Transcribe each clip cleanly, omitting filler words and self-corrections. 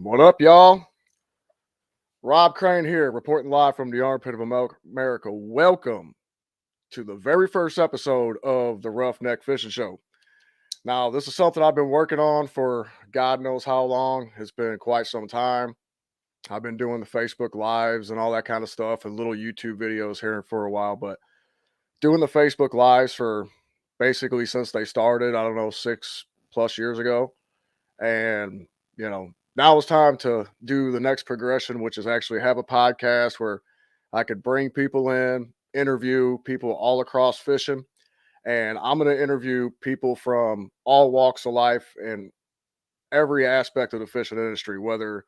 What up, y'all? Rob Crane here, reporting live from the armpit of America. Welcome to the very first episode of the Roughneck Fishing Show. Now, this is something I've been working on for God knows how long. It's been quite some time. I've been doing the Facebook Lives and all that kind of stuff and little YouTube videos here for a while, but doing the Facebook Lives for basically since they started, I don't know, 6+ years ago. And, now it's time to do the next progression, which is actually have a podcast where I could bring people in, interview people all across fishing. And I'm going to interview people from all walks of life and every aspect of the fishing industry, whether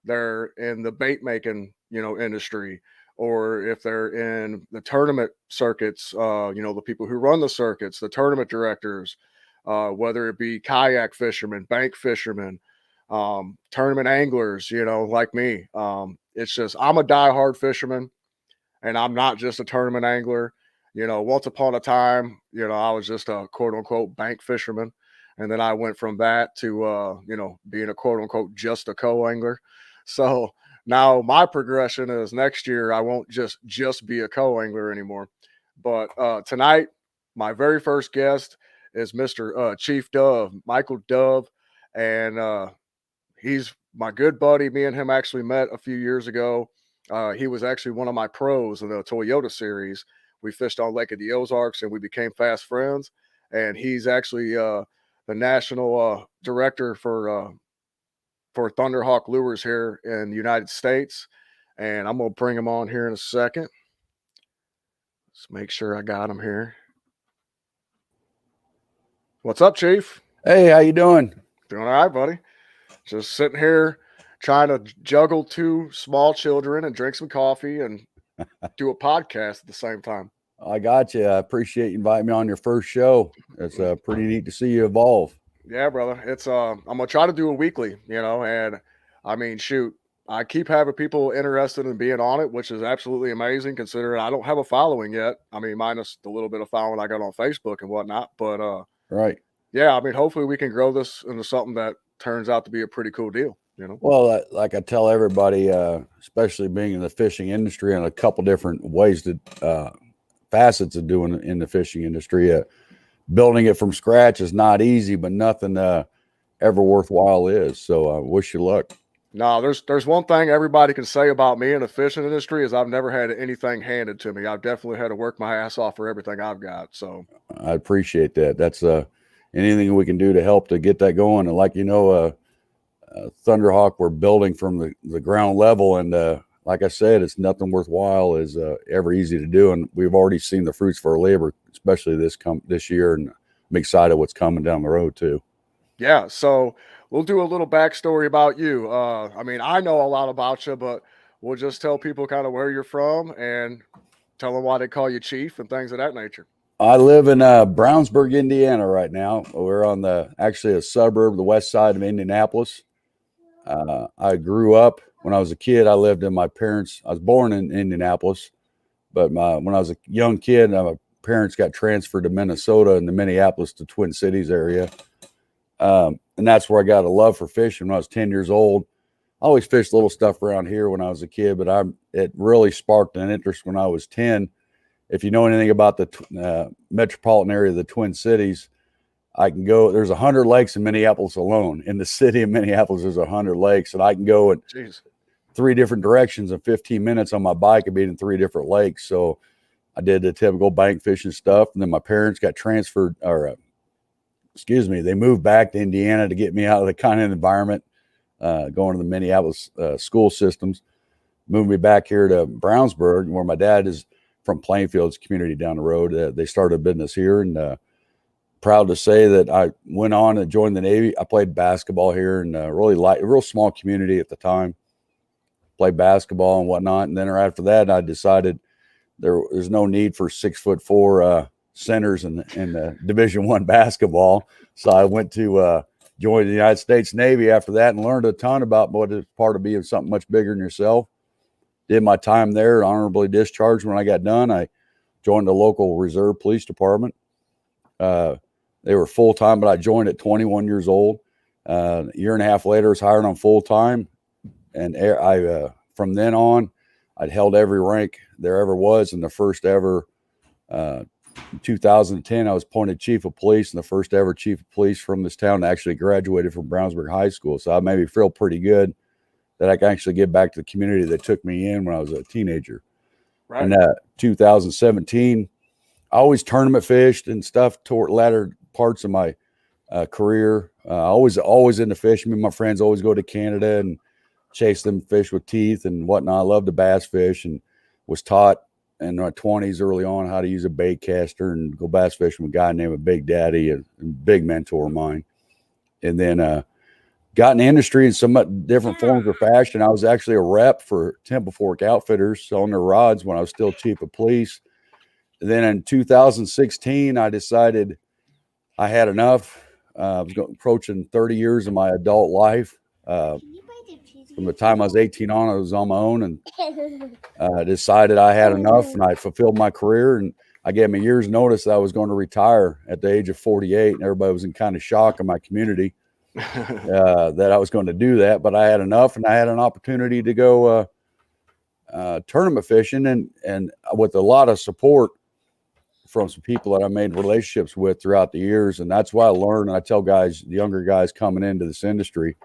they're in the bait making, industry, or if they're in the tournament circuits, the people who run the circuits, the tournament directors, whether it be kayak fishermen, bank fishermen, tournament anglers, like me. It's just, I'm a diehard fisherman and I'm not just a tournament angler. Once upon a time, I was just a quote unquote bank fisherman. And then I went from that to, being a quote unquote just a co-angler. So now my progression is next year, I won't just be a co-angler anymore. But tonight, my very first guest is Mr. Chief Dove, Michael Dove. And he's my good buddy. Me and him actually met a few years ago. He was actually one of my pros in the Toyota series. We fished on Lake of the Ozarks and we became fast friends. And he's actually the national director for Thunderhawk lures here in the United States. And I'm going to bring him on here in a second. Let's make sure I got him here. What's up, Chief? Hey, how you doing? Doing all right, buddy. Just sitting here trying to juggle two small children and drink some coffee and do a podcast at the same time. I got you. I appreciate you inviting me on your first show. It's pretty neat to see you evolve. Yeah, brother. It's I'm gonna try to do a weekly, and I mean, shoot, I keep having people interested in being on it, which is absolutely amazing considering I don't have a following yet. I mean, minus the little bit of following I got on Facebook and whatnot. But Right. yeah, I mean, hopefully we can grow this into something that turns out to be a pretty cool deal. Well, like I tell everybody, especially being in the fishing industry, and a couple different ways to facets of doing in the fishing industry. Building it from scratch is not easy, but nothing ever worthwhile is. So I wish you luck. No, there's one thing everybody can say about me in the fishing industry is I've never had anything handed to me. I've definitely had to work my ass off for everything I've got. So I appreciate that. That's anything we can do to help to get that going. And like Thunderhawk, we're building from the ground level, and like I said, it's nothing worthwhile is ever easy to do, and we've already seen the fruits for our labor, especially this year, and I'm excited what's coming down the road too. Yeah, so we'll do a little backstory about you. I mean, I know a lot about you, but we'll just tell people kind of where you're from and tell them why they call you Chief and things of that nature. I live in Brownsburg, Indiana right now. We're on actually a suburb, the west side of Indianapolis. I grew up when I was a kid. I lived in I was born in Indianapolis, but when I was a young kid, my parents got transferred to Minnesota and the Minneapolis to Twin Cities area. And that's where I got a love for fishing when I was 10 years old. I always fished little stuff around here when I was a kid, but it really sparked an interest when I was 10. If you know anything about the metropolitan area of the Twin Cities, I can go, there's 100 lakes in Minneapolis alone. In the city of Minneapolis, there's 100 lakes, and I can go in 3 different directions in 15 minutes on my bike and be in 3 different lakes. So I did the typical bank fishing stuff. And then my parents got transferred, they moved back to Indiana to get me out of the kind of environment, going to the Minneapolis school systems, moved me back here to Brownsburg, where my dad is from Plainfield's community down the road. They started a business here, and proud to say that I went on and joined the Navy. I played basketball here, and a real small community at the time. Played basketball and whatnot, and then after that, I decided there's no need for 6'4" centers in Division I basketball. So I went to join the United States Navy after that and learned a ton about what is part of being something much bigger than yourself. Did my time there, honorably discharged. When I got done, I joined the local reserve police department. They were full-time, but I joined at 21 years old. A year and a half later, I was hired on full-time. and from then on, I'd held every rank there ever was. In the first ever, in 2010, I was appointed chief of police, and the first ever chief of police from this town actually graduated from Brownsburg High School. So I made me feel pretty good that I can actually give back to the community that took me in when I was a teenager. Right. And 2017, I always tournament fished and stuff toward latter parts of my career. Always into fishing. Me and my friends always go to Canada and chase them fish with teeth and whatnot. I love to bass fish and was taught in my 20s early on how to use a bait caster and go bass fishing with a guy named Big Daddy, a big mentor of mine. And then got in the industry in some different forms or fashion. I was actually a rep for Temple Fork Outfitters selling their rods when I was still chief of police. And then in 2016, I decided I had enough. I was approaching 30 years of my adult life. From the time I was 18 on, I was on my own, and decided I had enough, and I fulfilled my career. And I gave me a year's notice that I was going to retire at the age of 48, and everybody was in kind of shock in my community that I was going to do that. But I had enough, and I had an opportunity to go tournament fishing, and with a lot of support from some people that I made relationships with throughout the years. And that's why I learned, and I tell guys, younger guys coming into this industry,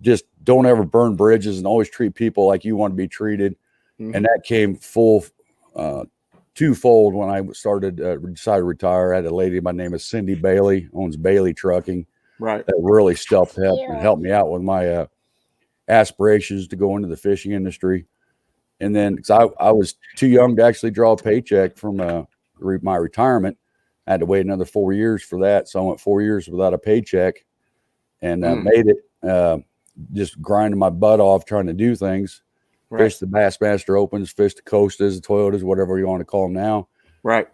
just don't ever burn bridges and always treat people like you want to be treated. Mm-hmm. And that came twofold when I decided to retire. I had a lady by the name of Cindy Bailey, owns Bailey Trucking. Right. That really stepped up and helped me out with my aspirations to go into the fishing industry. And then, because I was too young to actually draw a paycheck from my retirement, I had to wait another 4 years for that. So I went 4 years without a paycheck and made it. Just grinding my butt off trying to do things. Right. Fish the Bassmaster Opens, fish the Costas, the Toyotas, whatever you want to call them now. Right.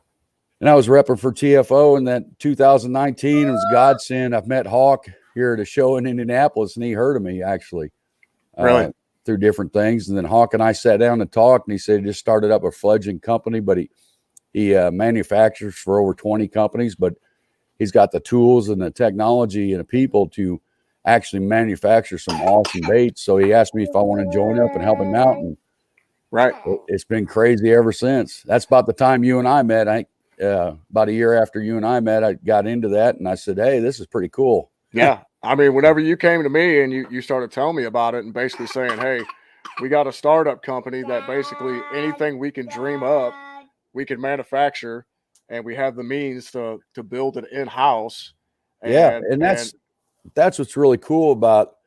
And I was repping for TFO, and that 2019 was godsend. I've met Hawk here at a show in Indianapolis, and he heard of me actually. Really? Through different things. And then Hawk and I sat down and talked, and he said he just started up a fledgling company, but he manufactures for over 20 companies, but he's got the tools and the technology and the people to actually manufacture some awesome baits. So he asked me if I want to join up and help him out. And right. It's been crazy ever since. That's about the time you and I met. About a year after you and I met, I got into that, and I said, hey, this is pretty cool. Yeah. I mean, whenever you came to me and you started telling me about it and basically saying, hey, we got a startup company that basically anything we can dream up, we can manufacture, and we have the means to build it in-house. And that's what's really cool about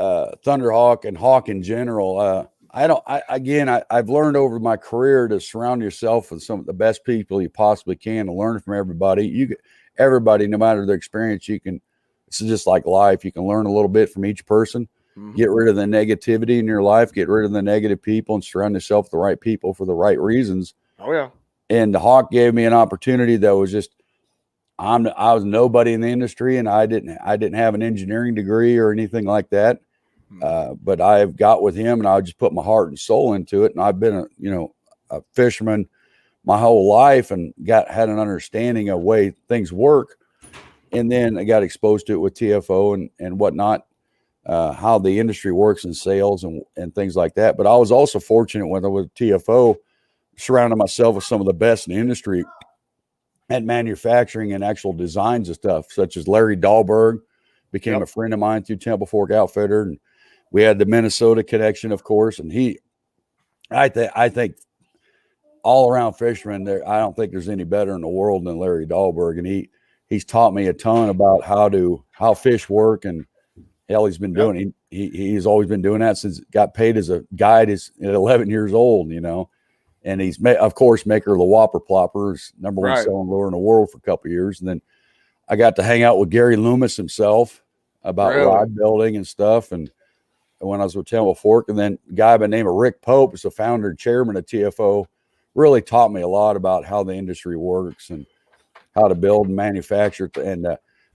Thunderhawk and Hawk in general. I've learned over my career to surround yourself with some of the best people you possibly can to learn from everybody. Everybody, no matter their experience, it's just like life. You can learn a little bit from each person. Mm-hmm. Get rid of the negativity in your life, get rid of the negative people, and surround yourself with the right people for the right reasons. Oh yeah. And the Hawk gave me an opportunity that was just, I was nobody in the industry, and I didn't have an engineering degree or anything like that. But I've got with him, and I just put my heart and soul into it. And I've been a fisherman my whole life, and had an understanding of way things work. And then I got exposed to it with TFO and whatnot, how the industry works in sales and things like that. But I was also fortunate when I was with TFO, surrounding myself with some of the best in the industry at manufacturing and actual designs of stuff, such as Larry Dahlberg became a friend of mine through Temple Fork Outfitter. And we had the Minnesota connection, of course. And I think all around fisherman there, I don't think there's any better in the world than Larry Dahlberg. And he's taught me a ton about how fish work, and hell, he's been doing he's always been doing that since got paid as a guide at 11 years old, and he's of course maker of the Whopper Ploppers, number one selling lure in the world for a couple of years. And then I got to hang out with Gary Loomis himself about rod building and stuff. And when I was with Temple Fork, and then a guy by the name of Rick Pope is the founder and chairman of TFO, really taught me a lot about how the industry works and how to build and manufacture and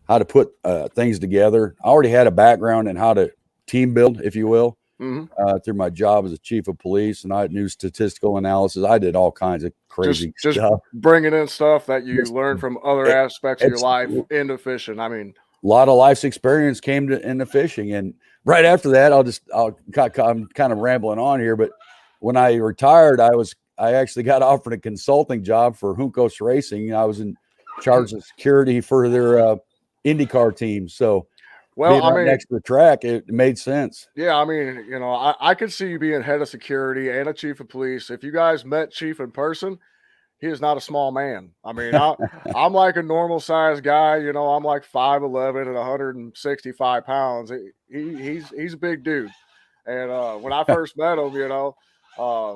how to put things together. I already had a background in how to team build, if you will, through my job as a chief of police, and I knew statistical analysis. I did all kinds of crazy stuff. Bringing in stuff that you learned from other aspects of your life into fishing. I mean, lot of life's experience came into fishing. And right after that, I'm kind of rambling on here, but when I retired, I actually got offered a consulting job for Juncos Racing. I was in charge of security for their IndyCar team. So Well, being I right mean, next to the track, it made sense. yeah, I mean, I could see you being head of security and a chief of police. If you guys met Chief in person, he is not a small man. I mean, I'm like a normal sized guy. I'm like 5'11" and 165 pounds. He's a big dude. And when I first met him, uh,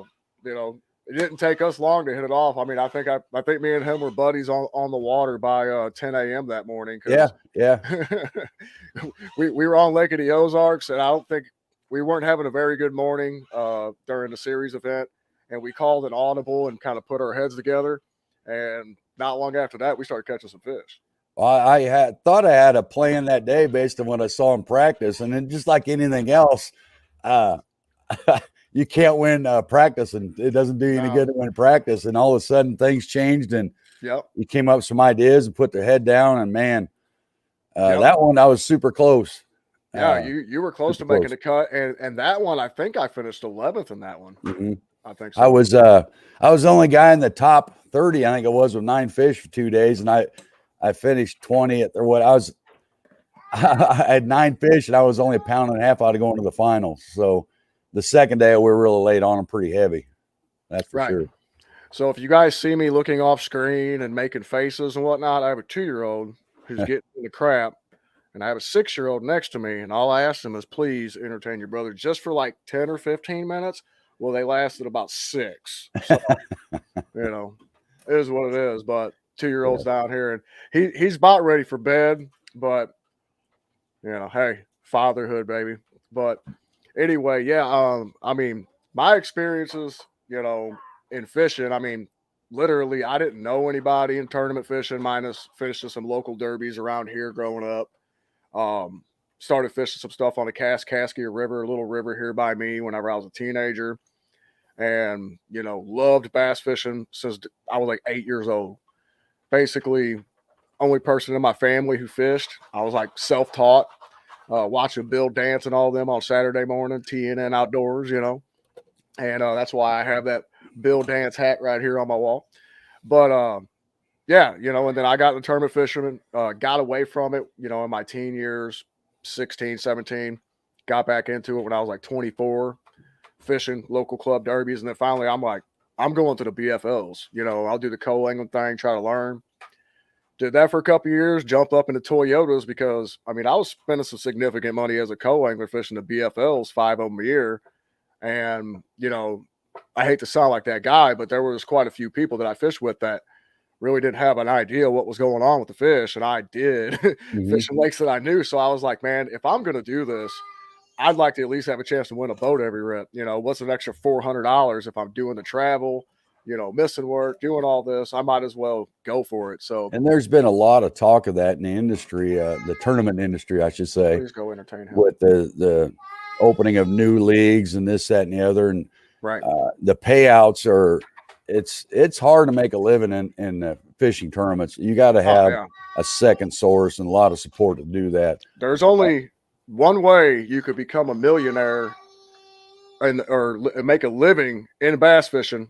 it didn't take us long to hit it off. I mean, I think me and him were buddies on the water by 10 a.m. that morning Yeah, because yeah. we were on Lake of the Ozarks, and I don't think we weren't having a very good morning during the series event, and we called an audible and kind of put our heads together. And not long after that, we started catching some fish. I thought I had a plan that day based on what I saw in practice, and then just like anything else, uh, you can't win practice, and it doesn't do you any No. good to win practice. And all of a sudden, things changed, and Yep. you came up with some ideas and put their head down. And man, Yep. that one I was super close. Yeah, you were close to super making close. the cut, and that one I think I finished 11th in that one. Mm-hmm. I think so. I was the only guy in the top 30. I think it was with 9 fish for 2 days, and I finished 20th or what. I had 9 fish, and I was only a pound and a half out of going to the finals. So the second day we were really late on them, pretty heavy. That's for Right. sure. So if you guys see me looking off screen and making faces and whatnot, I have a 2-year-old who's getting the crap, and I have a 6-year-old next to me, and all I asked him is, please entertain your brother just for like 10 or 15 minutes. Well, they lasted about 6. So, it is what it is. But 2-year-old's down here, and he's about ready for bed. But hey, fatherhood, baby. But anyway, yeah. I mean, my experiences, in fishing. I mean, literally, I didn't know anybody in tournament fishing, minus fishing some local derbies around here growing up. Started fishing some stuff on the Kaskaskia River, a little river here by me, whenever I was a teenager, and loved bass fishing since I was like 8 years old. Basically, only person in my family who fished. I was like self-taught, watching Bill Dance and all them on Saturday morning, TNN Outdoors, and that's why I have that Bill Dance hat right here on my wall. But yeah, and then I got into tournament fishing, got away from it, in my teen years, 16, 17, got back into it when I was like 24, fishing local club derbies. And then finally I'm like, I'm going to the BFLs, I'll do the co-angling thing, try to learn. Did that for a couple of years, jumped up into Toyotas because, I mean, I was spending some significant money as a co-angler fishing the BFLs, 5 of them a year. And, I hate to sound like that guy, but there was quite a few people that I fished with that really didn't have an idea what was going on with the fish. And I did fishing lakes that I knew. So I was like, man, if I'm going to do this, I'd like to at least have a chance to win a boat every rip. What's an extra $400 if I'm doing the travel, missing work, doing all this? I might as well go for it. So, And there's been a lot of talk of that in the industry, the tournament industry, I should say, please go entertain him. with the opening of new leagues and this, that, and the other. And Right. The payouts are, it's hard to make a living in fishing tournaments. You got to have a second source and a lot of support to do that. There's only one way you could become a millionaire or make a living in bass fishing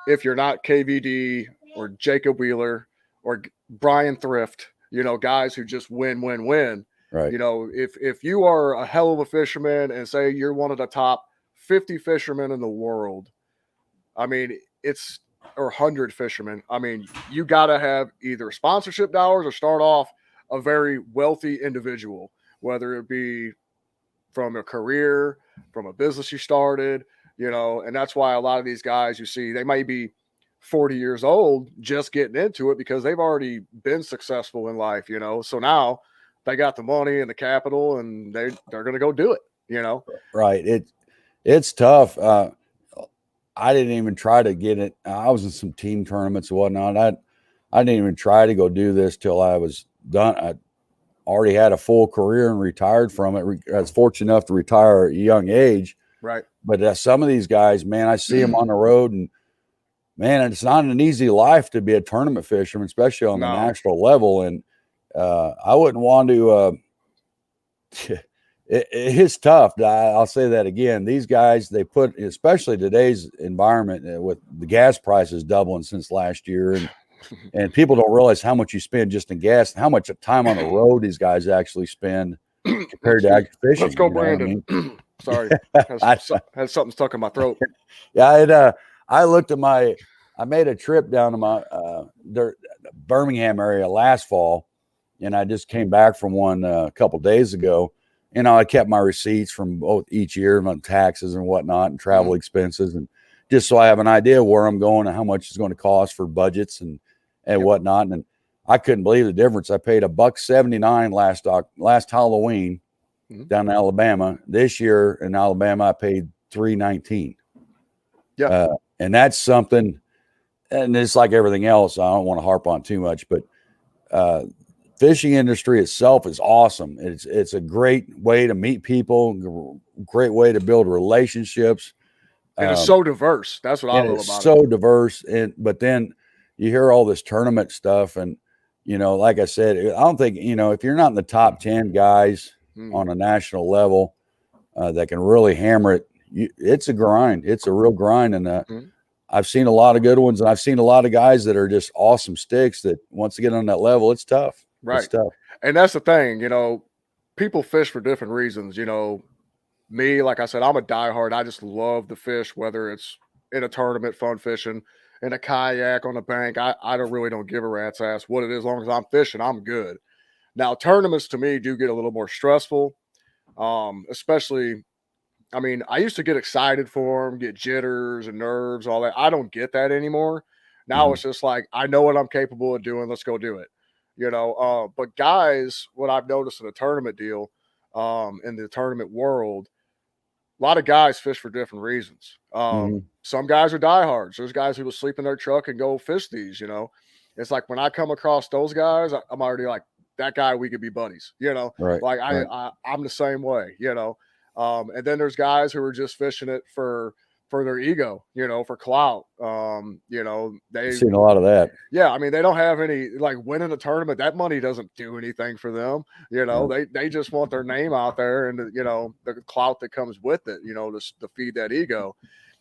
if you're not KVD or Jacob Wheeler or Brian Thrift, guys who just win. Right. If you are a hell of a fisherman and say you're one of the top 50 fishermen in the world, I mean, or 100 fishermen. I mean, you got to have either sponsorship dollars or start off a very wealthy individual, whether it be from a career, from a business you started, and that's why a lot of these guys you see, they might be 40 years old just getting into it because they've already been successful in life, so now they got the money and the capital and they're going to go do it, Right. It's tough. I didn't even try to get it. I was in some team tournaments and whatnot. I didn't even try to go do this till I was done. I already had a full career and retired from it. I was fortunate enough to retire at a young age. Right. But some of these guys, man, I see them on the road, and man, it's not an easy life to be a tournament fisherman, especially on the national level. And I wouldn't want to. It's tough. I'll say that again. These guys, they put, especially today's environment with the gas prices doubling since last year, and people don't realize how much you spend just in gas, and how much time on the road these guys actually spend compared to actual fishing. Let's go, Brandon. Sorry, had something stuck in my throat. Yeah, I looked at I made a trip down to my Birmingham area last fall, and I just came back from one a couple days ago. I kept my receipts from both each year, my taxes and whatnot, and travel expenses, and just so I have an idea where I'm going and how much it's going to cost for budgets and whatnot. And I couldn't believe the difference. I paid $1.79 last Halloween down in Alabama. This year in Alabama, I paid $3.19. Yeah, and that's something. And it's like everything else. I don't want to harp on too much, but fishing industry itself is awesome. It's a great way to meet people, great way to build relationships. And it's so diverse. That's what I love about it. It's so diverse. But then you hear all this tournament stuff, and like I said, I don't think if you're not in the top 10 guys on a national level that can really hammer it, it's a grind. It's a real grind, and I've seen a lot of good ones, and I've seen a lot of guys that are just awesome sticks that once they get on that level, it's tough. Right. It's tough. And that's the thing, people fish for different reasons. Me, like I said, I'm a diehard. I just love the fish, whether it's in a tournament, fun fishing, in a kayak on the bank. I don't give a rat's ass what it is. As long as I'm fishing, I'm good. Now, tournaments to me do get a little more stressful, especially I used to get excited for them, get jitters and nerves, all that. I don't get that anymore. Now it's just like, I know what I'm capable of doing. Let's go do it. But guys, what I've noticed in the tournament deal, in the tournament world, a lot of guys fish for different reasons. Some guys are diehards. There's guys who will sleep in their truck and go fish these, It's like when I come across those guys, I'm already like, that guy, we could be buddies, Right. Like I'm the same way, and then there's guys who are just fishing it for their ego, for clout. They've seen a lot of that. Yeah, they don't have any, like, winning a tournament. That money doesn't do anything for them. They just want their name out there and the clout that comes with it. To feed that ego.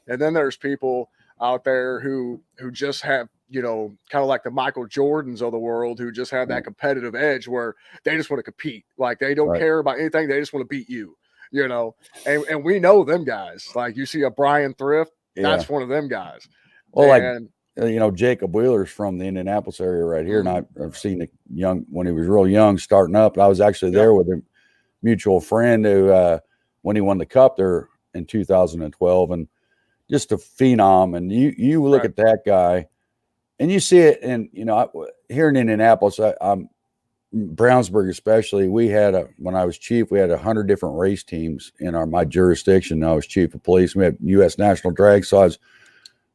And then there's people out there who just have kind of like the Michael Jordans of the world, who just have that competitive edge where they just want to compete. Like, they don't care about anything. They just want to beat you. And we know them guys. Like, you see a Brian Thrift, that's one of them guys. Well, Jacob Wheeler's from the Indianapolis area right here, and I've seen it when he was real young, starting up. I was actually there with a mutual friend who, when he won the Cup there in 2012, and just a phenom. And you look at that guy, and you see it. And here in Indianapolis, I'm Brownsburg especially, when I was chief, we had 100 different race teams in my jurisdiction. I was chief of police. We had U.S. National Drag, so I was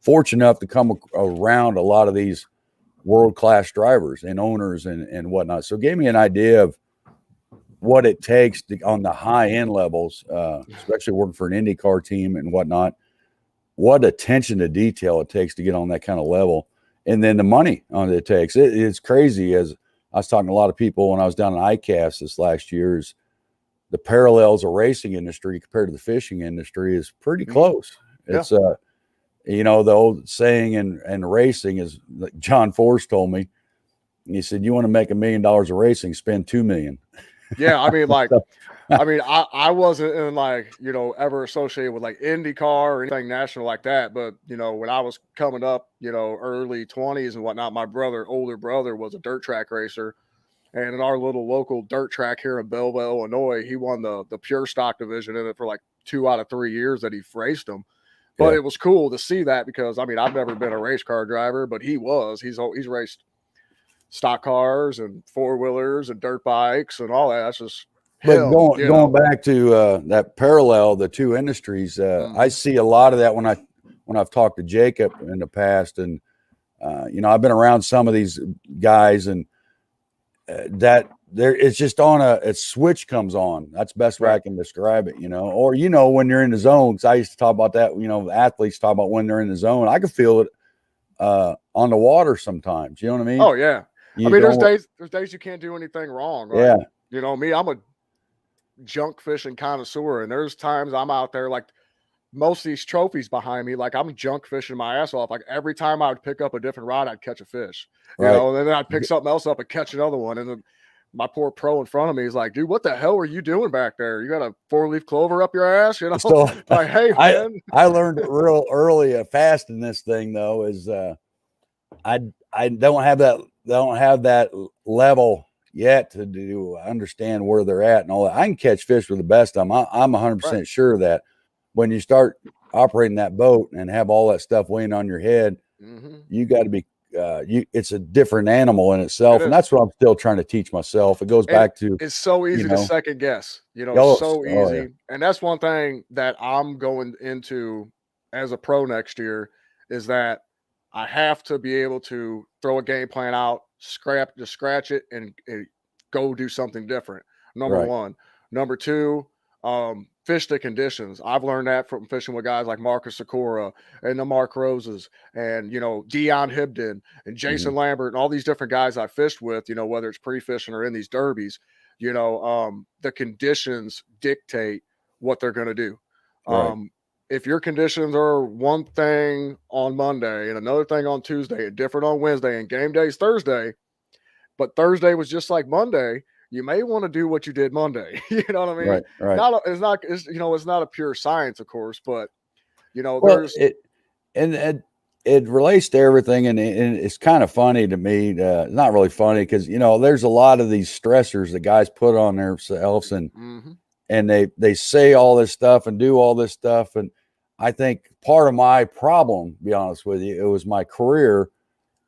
fortunate enough to come around a lot of these world-class drivers and owners and whatnot. So it gave me an idea of what it takes on the high-end levels, especially working for an IndyCar team and whatnot, what attention to detail it takes to get on that kind of level. And then the money it takes. It's crazy. As I was talking to a lot of people when I was down in ICAST this last year, is the parallels of racing industry compared to the fishing industry is pretty close. It's the old saying in racing is, like John Force told me, he said, you want to make $1 million of racing, spend $2 million. Yeah. I wasn't in ever associated with like IndyCar or anything national like that. But, when I was coming up, early 20s and whatnot, my older brother was a dirt track racer. And in our little local dirt track here in Belleville, Illinois, he won the pure stock division in it for like 2 out of 3 years that he raced them. But it was cool to see that because, I've never been a race car driver, but he was. He's raced stock cars and four-wheelers and dirt bikes and all that. That's just him. But going back to that parallel, the two industries, I see a lot of that when I've talked to Jacob in the past. And, I've been around some of these guys, and it's just a switch comes on. That's the best way I can describe it, or, when you're in the zone, because I used to talk about that, athletes talk about when they're in the zone. I can feel it on the water sometimes. You know what I mean? Oh, yeah. I mean, there's days you can't do anything wrong. Like, Yeah. you know, me, I'm a junk fishing connoisseur, and there's times I'm out there like most of these trophies behind me, like I'm junk fishing my ass off. Like every time I would pick up a different rod, I'd catch a fish, you Right. know, and then I'd pick something else up and catch another one. And then my poor pro in front of me is like, dude, what the hell are you doing back there? You got a 4-leaf clover up your ass, you know? So Like, hey, man. I learned real early fast in this thing though, is I don't have that level yet to understand where they're at and all that. I can catch fish with the best of them. I'm 100% sure that when you start operating that boat and have all that stuff weighing on your head, you got to be it's a different animal in itself, and that's what I'm still trying to teach myself. It goes back to, it's so easy to second guess, you know, so easy. Yeah. And that's one thing that I'm going into as a pro next year, is that I have to be able to throw a game plan out, scratch it, and go do something different. Number one. Number two, fish the conditions. I've learned that from fishing with guys like Marcus Sikora and the Mark Roses and, you know, Dion Hibden and Jason Lambert and all these different guys I fished with, you know, whether it's pre-fishing or in these derbies, you know, the conditions dictate what they're going to do. If your conditions are one thing on Monday and another thing on Tuesday and different on Wednesday and game day's Thursday, but Thursday was just like Monday, you may want to do what you did Monday. You know what I mean? Right. It's you know, it's not a pure science, of course, but you know, there's it relates to everything, and it's kind of funny to me. Not really funny because, you know, there's a lot of these stressors that guys put on themselves, and they say all this stuff and do all this stuff, and I think part of my problem, to be honest with you, it was my career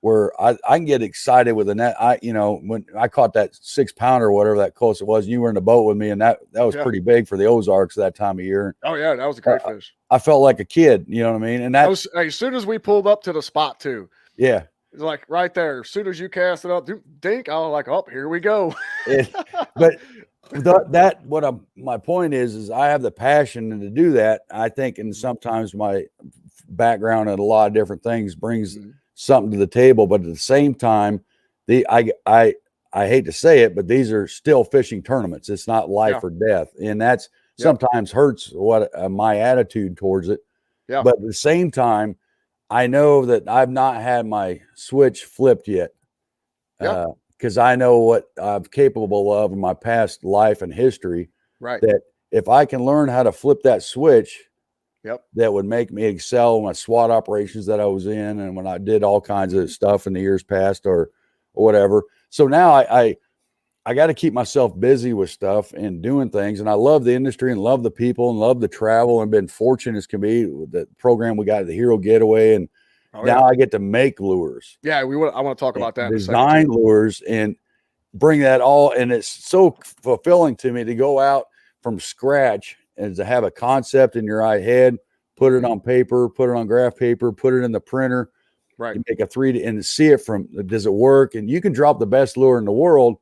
where I can get excited with a net. You know, when I caught that 6-pounder or whatever that close it was, you were in the boat with me, and that was pretty big for the Ozarks that time of year. Oh yeah, that was a great fish. I felt like a kid, you know what I mean? And as soon as we pulled up to the spot too. Yeah. It's like right there. As soon as you cast it up, dink, I was like, oh, here we go. But my point is I have the passion to do that. I think, and sometimes my background in a lot of different things brings something to the table, but at the same time, I hate to say it, but these are still fishing tournaments. It's not life or death, and that's sometimes hurts what my attitude towards it. But at the same time, I know that I've not had my switch flipped yet, because I know what I'm capable of in my past life and history. That if I can learn how to flip that switch, that would make me excel in my SWAT operations that I was in, and when I did all kinds of stuff in the years past or whatever. So now I got to keep myself busy with stuff and doing things. And I love the industry and love the people and love the travel, and been fortunate as can be with the program we got at the Hero Getaway. And now I get to make lures. Yeah, I want to talk about that. Design lures and bring that all. And it's so fulfilling to me to go out from scratch and to have a concept in your head, put it on paper, put it on graph paper, put it in the printer, you make a 3D and see it from, does it work? And you can drop the best lure in the world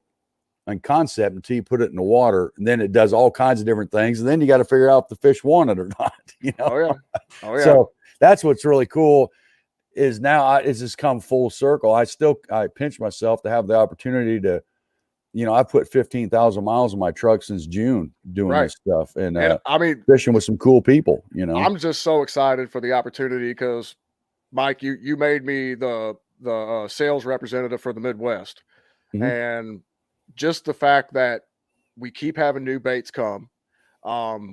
and concept until you put it in the water, and then it does all kinds of different things, and then you got to figure out if the fish want it or not, you know. So that's what's really cool, is now it's just come full circle. I pinch myself to have the opportunity to, you know, I put 15,000 miles on my truck since June doing this stuff, and I mean, fishing with some cool people, you know. I'm just so excited for the opportunity because, Mike, you made me the sales representative for the Midwest, and just the fact that we keep having new baits come.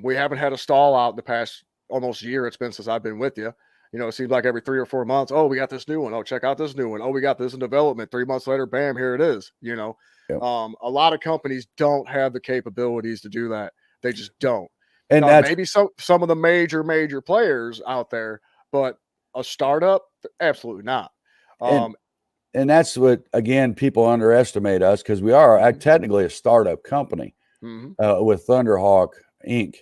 We haven't had a stall out in the past almost year. It's been since I've been with you. You know, it seems like every 3 or 4 months, oh, we got this new one. Oh, check out this new one. Oh, we got this in development. 3 months later, bam, here it is. You know, a lot of companies don't have the capabilities to do that. They just don't. And maybe some of the major players out there, but a startup, absolutely not. And that's what, again, people underestimate us, because we are technically a startup company with Thunderhawk Inc.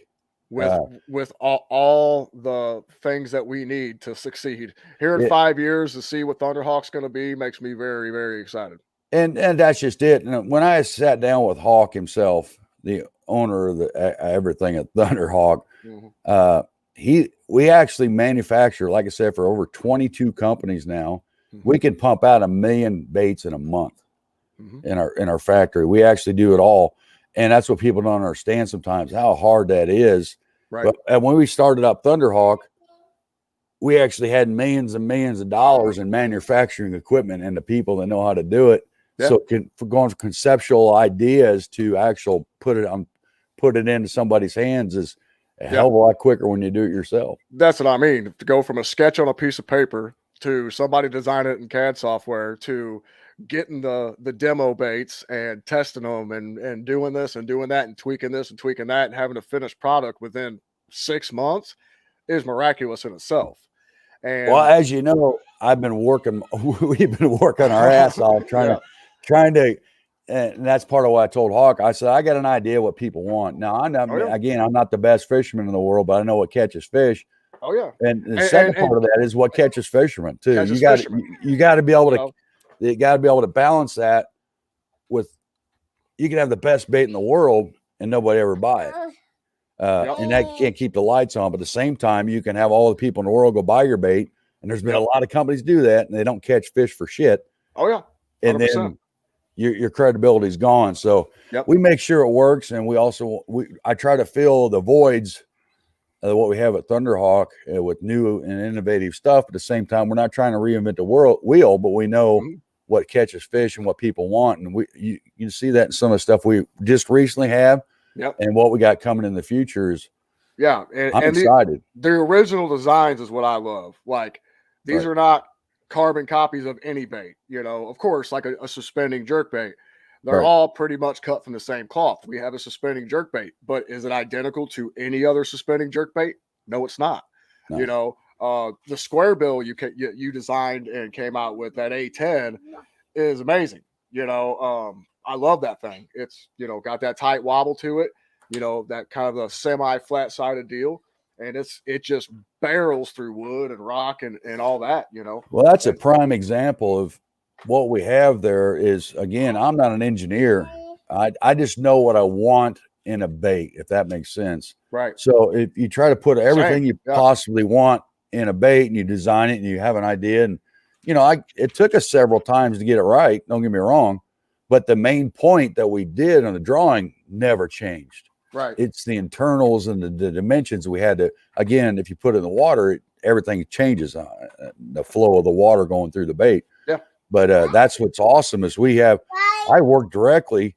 With all the things that we need to succeed. Here in 5 years to see what Thunderhawk's going to be makes me very, very excited. And that's just it. And when I sat down with Hawk himself, the owner of everything at Thunderhawk, we actually manufacture, like I said, for over 22 companies now. We can pump out 1 million baits in a month. Mhm. in our factory. We actually do it all. And that's what people don't understand sometimes, how hard that is. Right. But and when we started up Thunderhawk, we actually had millions and millions of dollars in manufacturing equipment and the people that know how to do it. Yeah. So for going from conceptual ideas to actual put it into somebody's hands is a hell of a lot quicker when you do it yourself. That's what I mean. To go from a sketch on a piece of paper to somebody design it in CAD software to getting the demo baits and testing them and doing this and doing that and tweaking this and tweaking that and having a finished product within 6 months is miraculous in itself. Well, And as you know, I've been working. We've been working our ass off yeah. trying to, and that's part of what I told Hawk. I said I got an idea what people want. Now, I'm not, Oh, yeah. again, I'm not the best fisherman in the world, but I know what catches fish. Oh, yeah. And the second part of that is what catches fishermen too. Catches You got fishermen. you got to be able You to know? you got to be able to balance that with. You can have the best bait in the world and nobody ever buy it. Yep. And that can't keep the lights on. But at the same time, you can have all the people in the world go buy your bait. And there's been a lot of companies do that, and they don't catch fish for shit. Oh, yeah. 100%. And then your credibility is gone. So we make sure it works, and I try to fill the voids of what we have at Thunderhawk with new and innovative stuff. At the same time, we're not trying to reinvent the wheel, but we know what catches fish and what people want, and you can see that in some of the stuff we just recently have. And what we got coming in the future is. Yeah, I'm excited. The original designs is what I love. Like, these are not carbon copies of any bait. You know, of course, like a suspending jerk bait. They're all pretty much cut from the same cloth. We have a suspending jerk bait, but is it identical to any other suspending jerk bait? No, it's not. No. You know, the square bill you designed and came out with, that A10, is amazing. You know, I love that thing. It's, you know, got that tight wobble to it. You know, that kind of a semi-flat sided deal. And it just barrels through wood and rock and all that, you know. Well, that's a prime example of what we have there is, again, I'm not an engineer. I just know what I want in a bait, if that makes sense. Right. So if you try to put everything you possibly want in a bait and you design it and you have an idea, and, you know, it took us several times to get it right. Don't get me wrong. But the main point that we did on the drawing never changed. Right. It's the internals and the dimensions we had to, again, if you put it in the water, everything changes, the flow of the water going through the bait. Yeah. But that's what's awesome is I work directly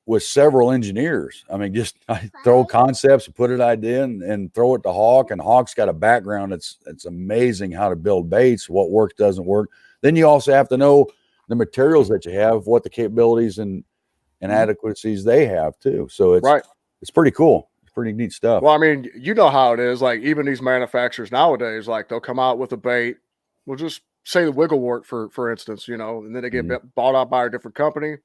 with several engineers. I mean, I throw concepts and put an idea and throw it to Hawk, and Hawk's got a background. It's amazing how to build baits, what works, doesn't work. Then you also have to know the materials that you have, what the capabilities and adequacies they have too. So it's pretty cool. It's pretty neat stuff. Well, I mean, you know how it is. Like, even these manufacturers nowadays, like, they'll come out with a bait. We'll just say the wigglewort for instance, you know, and then they get bought out by a different company,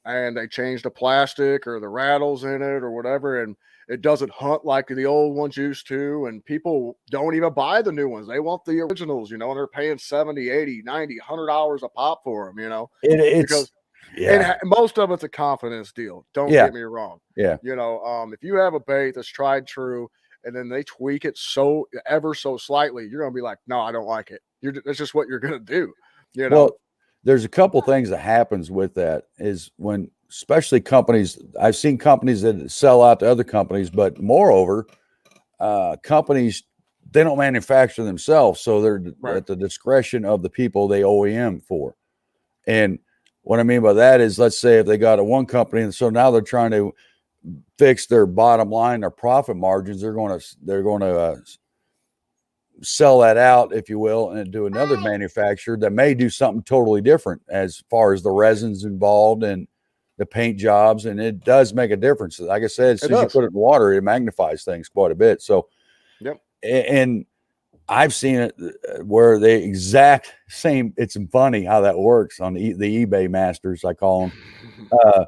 and they change the plastic or the rattles in it or whatever, and it doesn't hunt like the old ones used to, and people don't even buy the new ones. They want the originals, you know, and they're paying 70, 80, 90, $100 a pop for them, you know. And most of it's a confidence deal. Don't get me wrong. Yeah. You know, if you have a bait that's tried true and then they tweak it ever so slightly, you're going to be like, no, I don't like it. That's just what you're going to do. You know? Well, there's a couple things that happens with that is when, especially companies, I've seen companies that sell out to other companies, but moreover, companies, they don't manufacture themselves. So they're at the discretion of the people they OEM for. And what I mean by that is, let's say if they got one company, and so now they're trying to fix their bottom line, their profit margins, they're going to sell that out, if you will, and do another manufacturer that may do something totally different as far as the resins involved and the paint jobs, and it does make a difference. Like I said, as soon as you put it in water, it magnifies things quite a bit. So, and I've seen it where the exact same, it's funny how that works on the eBay masters, I call them.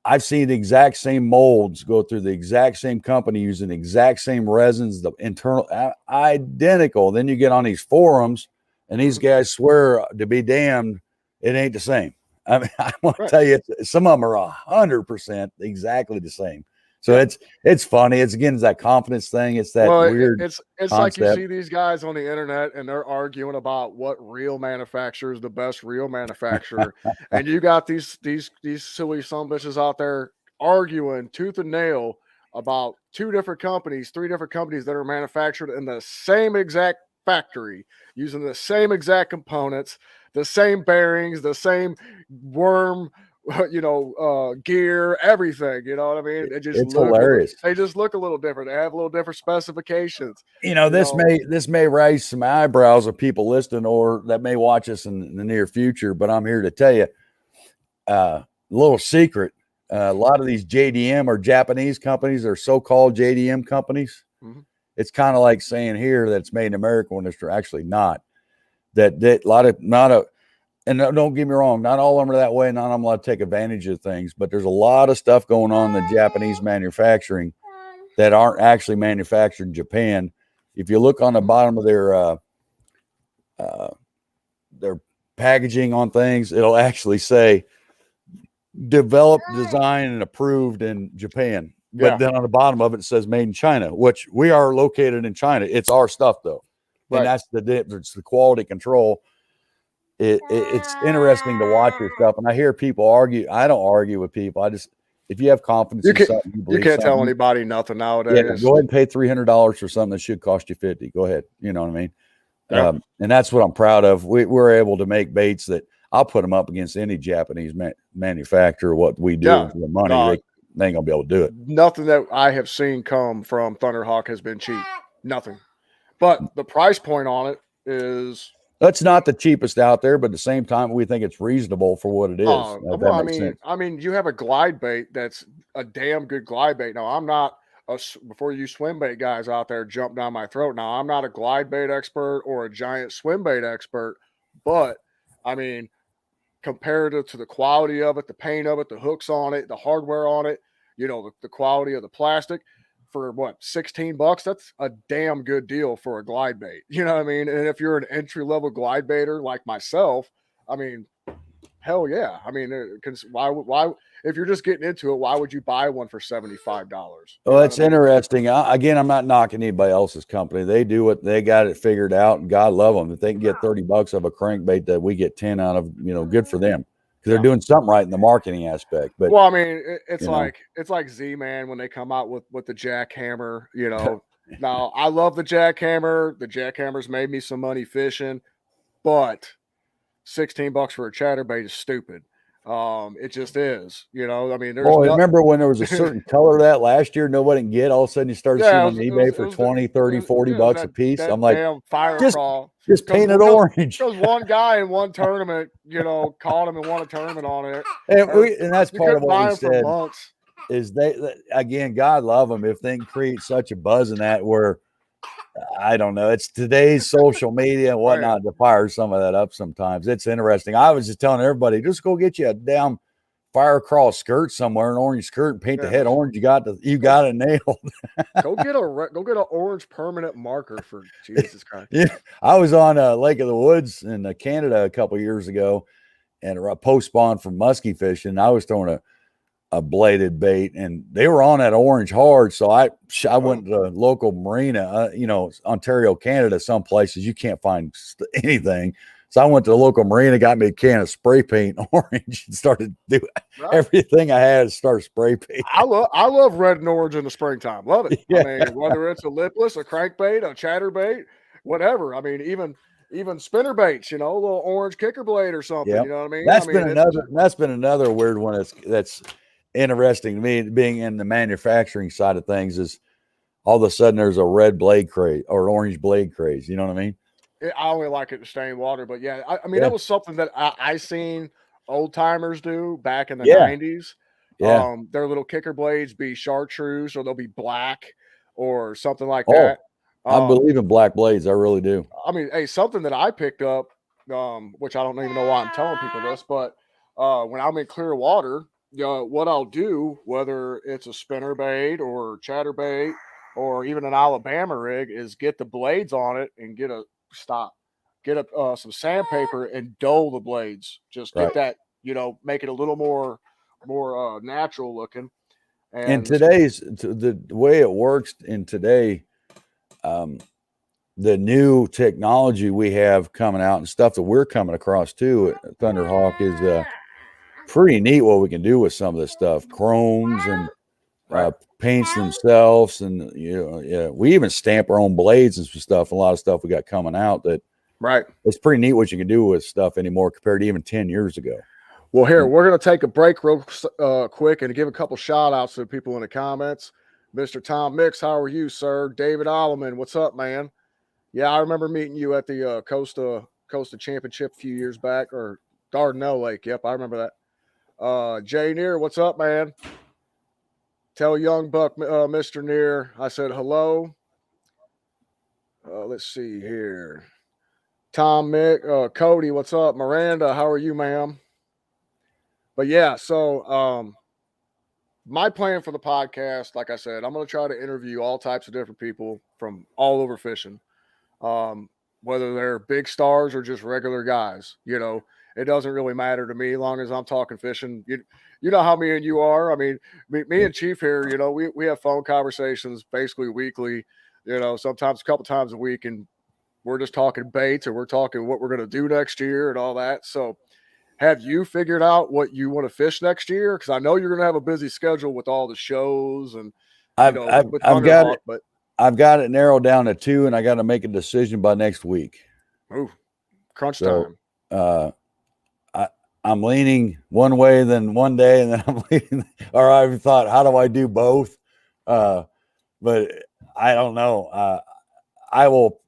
I've seen the exact same molds go through the exact same company using the exact same resins, the internal identical. Then you get on these forums and these guys swear to be damned, it ain't the same. I mean, I want to tell you, some of them are 100% exactly the same. So it's funny. It's that confidence thing. It's that weird it's like you concept. see these guys on the internet and they're arguing about what real manufacturer is the best real manufacturer, and you got these silly sumbitches out there arguing tooth and nail about 2 different companies, 3 different companies that are manufactured in the same exact factory using the same exact components, the same bearings, the same worm gear, everything. You know what I mean? It's hilarious. They just look a little different. They have a little different specifications. This may raise some eyebrows of people listening or that may watch us in the near future, but I'm here to tell you a little secret. A lot of these JDM or Japanese companies are so-called JDM companies. Mm-hmm. It's kind of like saying here that it's made in America when it's actually not. That a lot of and don't get me wrong, not all of them are that way. Not all of them allowed to take advantage of things, but there's a lot of stuff going on in the Japanese manufacturing that aren't actually manufactured in Japan. If you look on the bottom of their packaging on things, it'll actually say developed, designed, and approved in Japan. But then on the bottom of it says made in China, which we are located in China. It's our stuff though. Right. And that's the difference, the quality control. It's interesting to watch this stuff. And I hear people argue. I don't argue with people. If you have confidence in something, you can't tell anybody nothing nowadays. Yeah, go ahead and pay $300 for something that should cost you $50. Go ahead. You know what I mean? Yep. And that's what I'm proud of. We're able to make baits that I'll put them up against any Japanese manufacturer. What we do for the money, they ain't gonna be able to do it. Nothing that I have seen come from Thunderhawk has been cheap. Nothing. But the price point on it is. That's not the cheapest out there, but at the same time, we think it's reasonable for what it is. I mean, you have a glide bait that's a damn good glide bait. Now, I'm not before you swim bait guys out there jump down my throat. Now, I'm not a glide bait expert or a giant swim bait expert, but I mean, comparative to the quality of it, the paint of it, the hooks on it, the hardware on it, the quality of the plastic. For what, $16? That's a damn good deal for a glide bait. You know what I mean? And if you're an entry-level glide baiter like myself, I mean, hell yeah. I mean, why if you're just getting into it, why would you buy one for $75? Well, that's interesting. Again, I'm not knocking anybody else's company. They do what they got it figured out, and God love them. If they can get $30 of a crankbait that we get 10 out of, good for them. Because they're doing something right in the marketing aspect. But well, I mean, it's like Z-Man when they come out with the jackhammer. Now I love the jackhammer. The jackhammer's made me some money fishing, but $16 for a chatterbait is stupid. It just is. I mean, remember when there was a certain color that last year nobody can get? All of a sudden you started seeing on eBay for 20, 30, $40 a piece. I'm like, fire crawl. Just paint it orange. Because one guy in one tournament, caught him and won a tournament on it. And that's part of what we said. Is again, God love them if they can create such a buzz in that where, I don't know, it's today's social media and whatnot to fire some of that up sometimes. It's interesting. I was just telling everybody, just go get you a damn fire crawl skirt somewhere, an orange skirt, and paint the head orange. You got it nailed. go get an orange permanent marker for Jesus Christ. Yeah, I was on Lake of the Woods in Canada a couple years ago, and a post spawn from muskie fishing. I was throwing a bladed bait, and they were on that orange hard. So I went to a local marina, Ontario, Canada. Some places you can't find anything. So I went to the local marina, got me a can of spray paint orange, and started doing everything I had to start spray paint. I love red and orange in the springtime. Love it. Yeah. I mean, whether it's a lipless, a crankbait, a chatterbait, whatever. I mean, even spinner baits, a little orange kicker blade or something. Yep. You know what I mean? That's been another weird one that's interesting to me, being in the manufacturing side of things, is all of a sudden there's a red blade craze or orange blade craze. You know what I mean? I only like it to stain water, but yeah, I mean, that was something that I seen old timers do back in the 90s. Yeah. Their little kicker blades be chartreuse, or they'll be black or something like that. I believe in black blades. I really do. I mean, hey, something that I picked up, which I don't even know why I'm telling people this, but when I'm in clear water, what I'll do, whether it's a spinner bait or chatterbait or even an Alabama rig, is get the blades on it and get some sandpaper and dull the blades. Just get that, make it a little more natural looking. And And the way it works in today, the new technology we have coming out and stuff that we're coming across too at Thunderhawk is pretty neat what we can do with some of this stuff, chromes and right, paints themselves, and yeah, we even stamp our own blades and some stuff. A lot of stuff we got coming out that right. it's pretty neat what you can do with stuff anymore compared to even 10 years ago. Well, here, we're going to take a break real quick and give a couple shout outs to the people in the comments. Mr. Tom Mix, how are you, sir? David Alleman, what's up, man? Yeah, I remember meeting you at the Costa Championship a few years back, or Dardanelle Lake. Yep, I remember that. Jay Neer, what's up, man? Tell Young Buck, Mr. Neer, I said hello. Let's see here. Tom Mick, Cody, what's up? Miranda, how are you, ma'am? But yeah, so my plan for the podcast, like I said, I'm going to try to interview all types of different people from all over fishing, whether they're big stars or just regular guys. It doesn't really matter to me as long as I'm talking fishing. You know how me and you are. I mean, me and Chief here, we have phone conversations basically weekly, sometimes a couple times a week, and we're just talking baits or we're talking what we're going to do next year and all that. So have you figured out what you want to fish next year? Because I know you're going to have a busy schedule with all the shows and I've with I've got Thunderhawk, it. but I've got it narrowed down to 2, and I got to make a decision by next week. ooh, crunch So, time. I'm leaning one way, then one day, and then I'm leaning. Or I've thought, how do I do both? But I don't know. I will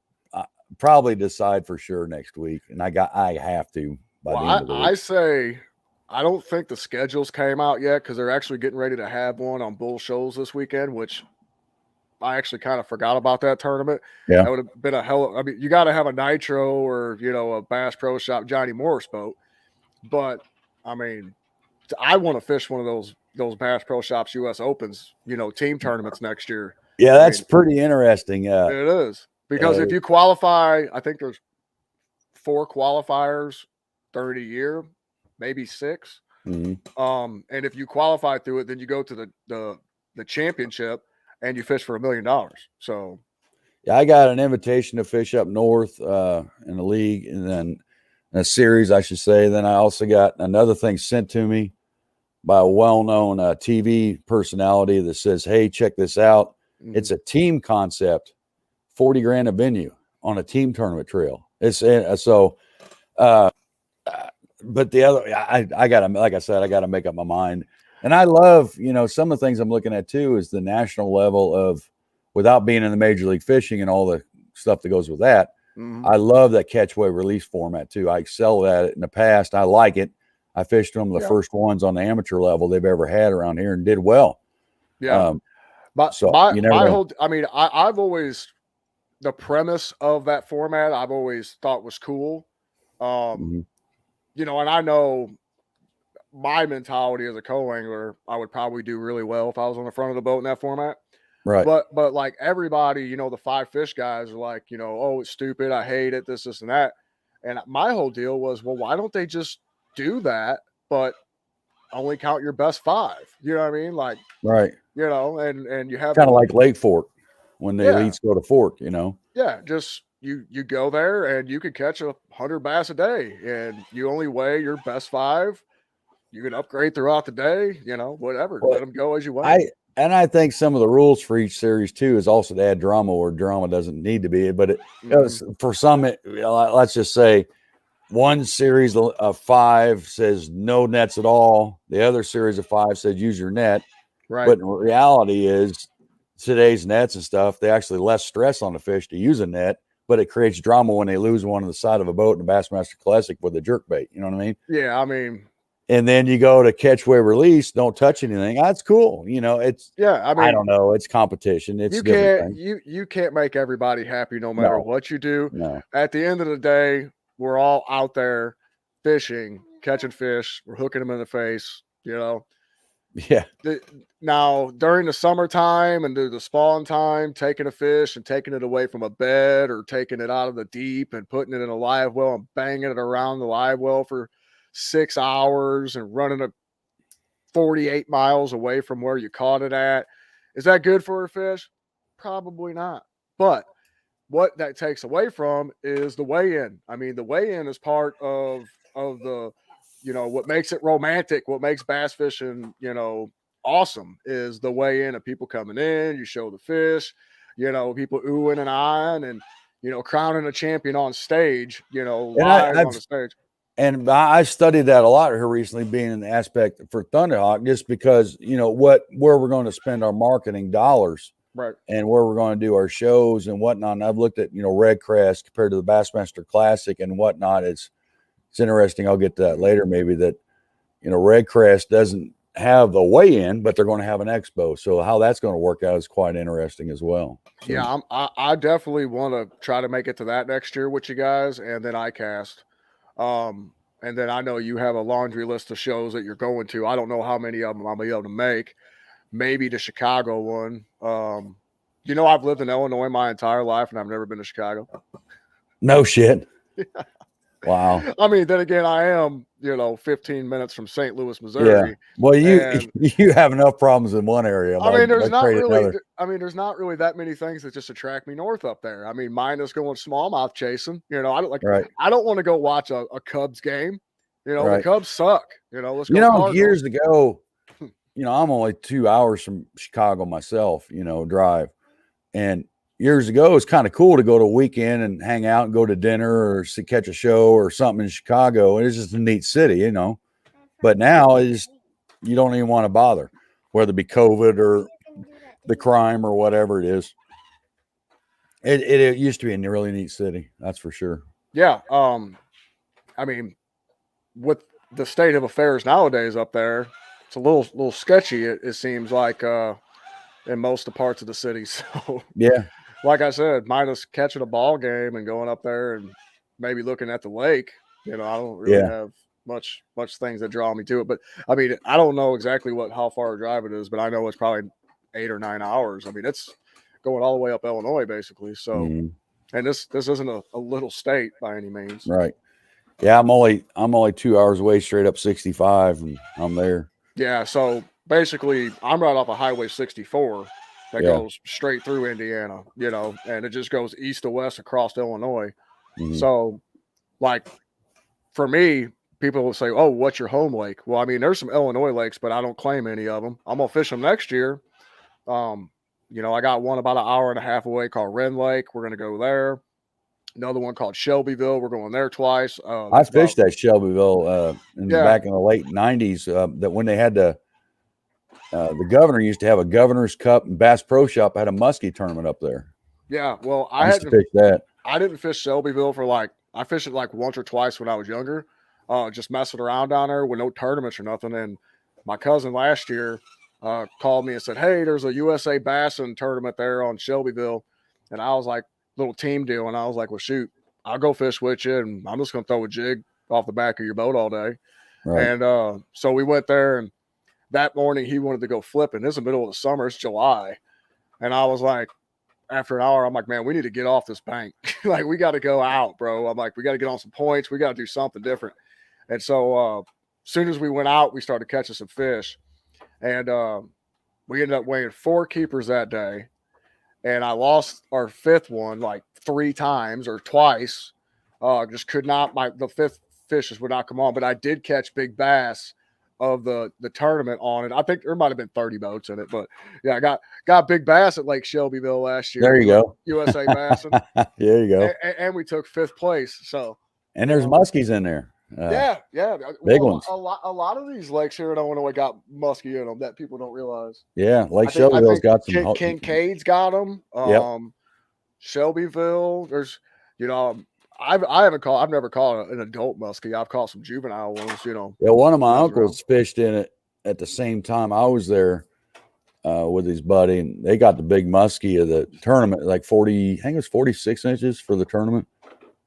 probably decide for sure next week, and I have to by Well, the end of the I week. say I don't think the schedules came out yet because they're actually getting ready to have one on Bull Shoals this weekend, which I actually kind of forgot about that tournament. Yeah, That would have been a hell. I mean, you got to have a Nitro or a Bass Pro Shop Johnny Morris boat, but I mean, I want to fish one of those Bass Pro Shops U.S. Opens, team tournaments next year. yeah, I that's mean, pretty interesting. it is because if you qualify, I think there's 4 qualifiers during a year, maybe 6. And if you qualify through it, then you go to the championship and you fish for $1 million. So yeah, I got an invitation to fish up north in the league, and then a series, I should say. Then I also got another thing sent to me by a well-known TV personality that says, "Hey, check this out. It's a team concept, 40 grand a venue on a team tournament trail." It's but the other, I gotta, like I said, I gotta make up my mind. And I love, some of the things I'm looking at too is the national level of, without being in the Major League Fishing and all the stuff that goes with that. I love that catch weight release format too. I excel at it in the past. I like it. I fished them the first ones on the amateur level they've ever had around here and did well. yeah, but So you never know. I mean, I've always, the premise of that format I've always thought was cool. And I know my mentality as a co-angler, I would probably do really well if I was on the front of the boat in that format. Right. But like everybody, the 5 fish guys are like, oh, it's stupid, I hate it, this, and that. And my whole deal was, well, why don't they just do that, but only count your best 5? You know what I mean? Like, right. And you have Kind of like Lake Fork when the yeah, elites go to Fork, yeah, just you go there and you can catch 100 bass a day, and you only weigh your best 5. You can upgrade throughout the day, whatever. Well, Let them go as you weigh. I think some of the rules for each series too is also to add drama where drama doesn't need to be. But for some, let's just say one series of 5 says no nets at all. The other series of 5 says use your net. Right. But in reality is today's nets and stuff, they actually less stress on the fish to use a net, but it creates drama when they lose one on the side of a boat in the Bassmaster Classic with a jerk bait. You know what I mean? Yeah, I mean, and then you go to catch, weigh, release, don't touch anything. That's cool. It's, I mean, I don't know. It's competition. It's different thing. You can't make everybody happy no matter what you do. No. At the end of the day, we're all out there fishing, catching fish. We're hooking them in the face, Yeah. Now, during the summertime and the spawn time, taking a fish and taking it away from a bed or taking it out of the deep and putting it in a live well and banging it around the live well for 6 hours and running a 48 miles away from where you caught it at. Is that good for a fish? Probably not. But what that takes away from is the weigh-in. I mean, the weigh-in is part of the, what makes it romantic, what makes bass fishing, awesome is the weigh-in of people coming in. You show the fish, people oohing and eyeing, and crowning a champion on stage, And live on the stage. And I studied that a lot here recently, being an aspect for Thunderhawk, just because where we're going to spend our marketing dollars, right, and where we're going to do our shows and whatnot. And I've looked at red crest compared to the Bassmaster Classic and whatnot. It's interesting. I'll get to that later, maybe, that red crest doesn't have the weigh-in, but they're going to have an expo. So how that's going to work out is quite interesting as well. So, yeah, I definitely want to try to make it to that next year with you guys, and then ICAST. And then I know you have a laundry list of shows that you're going to. I don't know how many of them I'll be able to make. Maybe the Chicago one. I've lived in Illinois my entire life, and I've never been to Chicago. No shit. Wow. I mean, then again, I am, 15 minutes from St. Louis, Missouri. Yeah. Well, you have enough problems in one area. There's not really that many things that just attract me north up there. I mean, mine is going smallmouth chasing. I don't I don't want to go watch a Cubs game. The Cubs suck. Let's go. Cardinals. Years ago, I'm only 2 hours from Chicago myself, drive. And years ago, it's kind of cool to go to a weekend and hang out and go to dinner or catch a show or something in Chicago. It's just a neat city, But now you don't even want to bother, whether it be COVID or the crime or whatever it is. It used to be a really neat city, that's for sure. Yeah. I mean, with the state of affairs nowadays up there, it's a little sketchy. It seems like in most of the parts of the city. So yeah, like I said, minus catching a ball game and going up there and maybe looking at the lake. I don't really have much things that draw me to it. But I mean, I don't know exactly how far a drive it is, but I know it's probably 8 or 9 hours. I mean, it's going all the way up Illinois basically. So, and this isn't a little state by any means. Right. Yeah, I'm only 2 hours away, straight up 65, and I'm there. Yeah, so basically, I'm right off of Highway 64 that goes straight through Indiana, and it just goes east to west across Illinois. Mm-hmm. So, like, for me, people will say, "Oh, what's your home lake?" Well, I mean, there's some Illinois lakes, but I don't claim any of them. I'm gonna fish them next year. I got one about an hour and a half away called Wren Lake. We're gonna go there. Another one called Shelbyville. We're going there twice. I fished at Shelbyville back in the late 90s. That when they had the governor used to have a Governor's Cup and Bass Pro Shop had a muskie tournament up there. Yeah, well, I used to fish that. I didn't fish Shelbyville I fished it like once or twice when I was younger, just messing around down there with no tournaments or nothing. And my cousin last year called me and said, "Hey, there's a USA Bassin tournament there on Shelbyville," and I was like, little team deal, and I was like, "Well, shoot, I'll go fish with you, and I'm just gonna throw a jig off the back of your boat all day." Right. And so we went there, and that morning he wanted to go flipping. This is the middle of the summer, it's July, and I was like, after an hour, I'm like, "Man, we need to get off this bank. Like, we got to go out, bro." I'm like, "We got to get on some points. We got to do something different." And so as soon as we went out, we started catching some fish, and we ended up weighing 4 keepers that day. And I lost our 5th one like 3 times or twice. Just could not. The 5th fishes would not come on, but I did catch big bass of the tournament on it. I think there might have been 30 boats in it, but yeah, I got big bass at Lake Shelbyville last year. There you go, USA Bassin. There you go. And we took 5th place. So, and there's muskies in there. Yeah. Big ones. A lot of these lakes here in Illinois got muskie in them that people don't realize. Yeah, Lake Shelbyville's got some. Kincaid's got them. Shelbyville. There's, I've never caught an adult muskie. I've caught some juvenile ones. Yeah, one of my uncles fished in it at the same time I was there with his buddy, and they got the big muskie of the tournament, like 40. I think it was 46 inches for the tournament.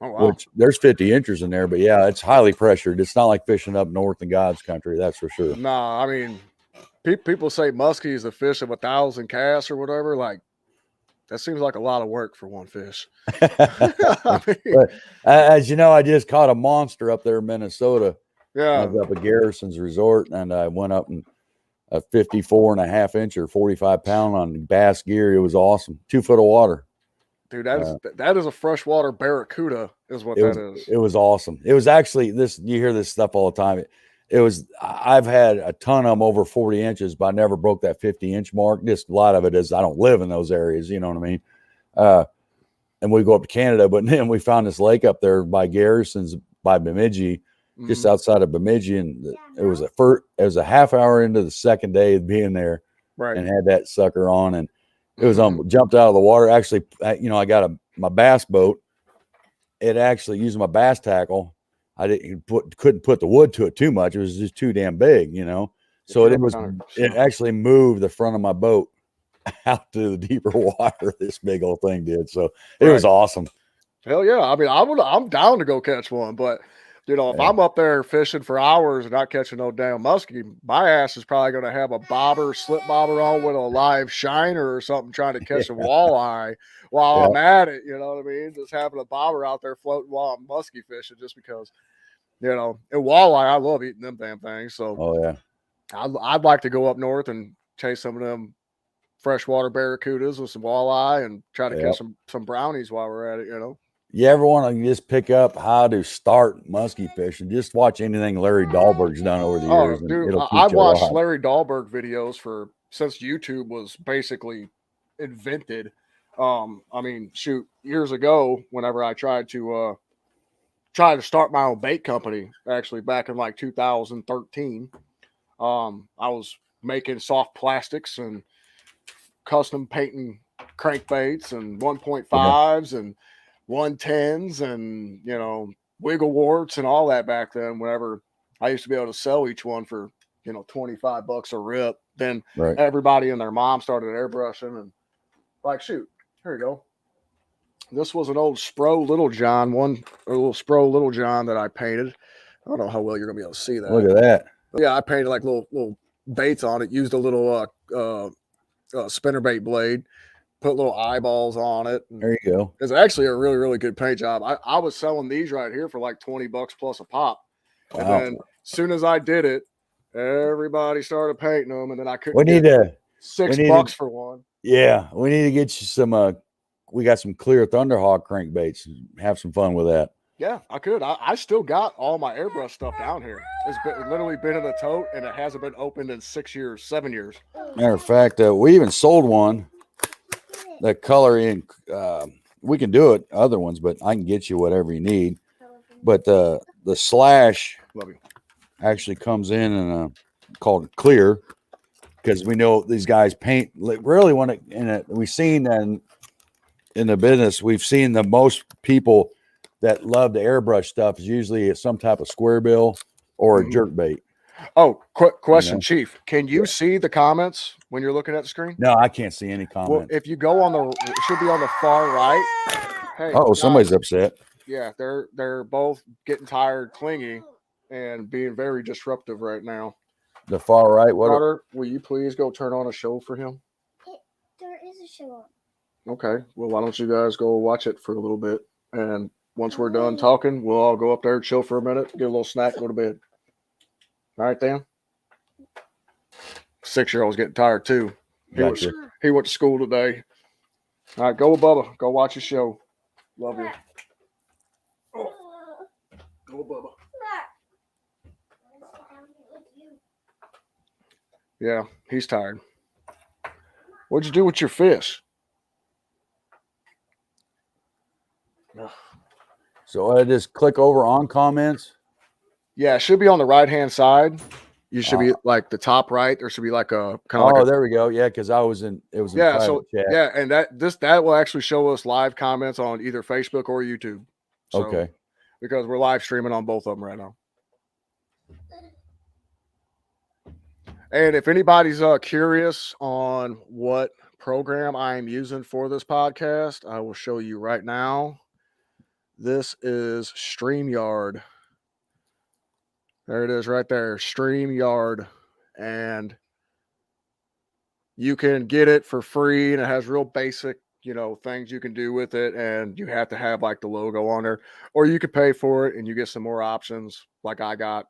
Oh, wow. Which there's 50 inches in there, but yeah, it's highly pressured. It's not like fishing up north in God's country, that's for sure. Nah, I mean, people say muskie is the fish of 1,000 casts or whatever. Like, that seems like a lot of work for one fish. I mean, but, as you know, I just caught a monster up there in Minnesota. Yeah, I was up at Garrison's Resort, and I went up and a 54.5 inch or 45 pound on bass gear. It was awesome. 2 foot of water. Dude, that is a freshwater barracuda, is what that is. It was awesome. It was actually this. You hear this stuff all the time. I've had a ton of them over 40 inches, but I never broke that 50-inch mark. Just a lot of it is I don't live in those areas. You know what I mean? And we go up to Canada, but then we found this lake up there by Garrison's by Bemidji, just outside of Bemidji, and it was a half hour into the second day of being there, right, and had that sucker on, and it was jumped out of the water. Actually, I got my bass boat. It actually using my bass tackle. I couldn't put the wood to it too much. It was just too damn big, So it actually moved the front of my boat out to the deeper water. This big old thing did. So it was awesome. Hell yeah. I mean, I'm down to go catch one, but if I'm up there fishing for hours and not catching no damn muskie, my ass is probably going to have a slip bobber on with a live shiner or something, trying to catch a walleye while I'm at it. You know what I mean? Just having a bobber out there floating while I'm muskie fishing, just because, and walleye, I love eating them damn things. So, I'd like to go up north and chase some of them freshwater barracudas with some walleye and try to catch some brownies while we're at it. You ever want to just pick up how to start muskie fishing? Just watch anything Larry Dahlberg's done over the years. Dude, I've watched Larry Dahlberg videos since YouTube was basically invented. I mean, shoot, years ago, whenever I tried to start my own bait company, actually back in like 2013, I was making soft plastics and custom painting crankbaits and 1.5s and 110s and wiggle warts and all that back then. Whenever I used to be able to sell each one for $25 a rip, then everybody and their mom started airbrushing, and like, shoot, here you go. This was an old Spro Little John, Spro Little John that I painted. I don't know how well you're gonna be able to see that. Look at that. But yeah, I painted like little baits on it. Used a little spinnerbait blade. Put little eyeballs on it. There you go. It's actually a really, really good paint job. I was selling these right here for like $20 plus a pop. And then as soon as I did it, everybody started painting them, and then I couldn't get $6 for one. Yeah, we need to get you some we got some clear Thunderhawk crankbaits. Have some fun with that. Yeah, I could. I still got all my airbrush stuff down here. It's literally been in a tote, and it hasn't been opened in 7 years. Matter of fact, we even sold one. That color ink, we can do it, other ones, but I can get you whatever you need. But the slash actually comes in and called clear, because we know these guys paint really want it. We've seen in the business, we've seen the most people that love the airbrush stuff is usually some type of square bill or a jerk bait. Oh, quick question, Chief. Can you see the comments when you're looking at the screen? No, I can't see any comments. Well, if you go it should be on the far right. Hey, somebody's upset. Yeah, they're both getting tired, clingy, and being very disruptive right now. The far right. Carter, will you please go turn on a show for him? There is a show on. Okay. Well, why don't you guys go watch it for a little bit, and once we're done talking, we'll all go up there, chill for a minute, get a little snack, go to bed. All right, Dan? 6-year-old's getting tired, too. He went to school today. All right, go, Bubba. Go watch your show. Love you. Oh. Go, Bubba. Yeah, he's tired. What'd you do with your fish? So I just click over on comments. Yeah, it should be on the right-hand side. You should be like the top right. There should be like a kind of. Oh, there we go. Yeah, because it was in chat. Yeah, and that will actually show us live comments on either Facebook or YouTube. So, okay. Because we're live streaming on both of them right now. And if anybody's curious on what program I am using for this podcast, I will show you right now. This is StreamYard. There it is right there, StreamYard. And you can get it for free, and it has real basic, things you can do with it, and you have to have like the logo on there, or you could pay for it and you get some more options like I got,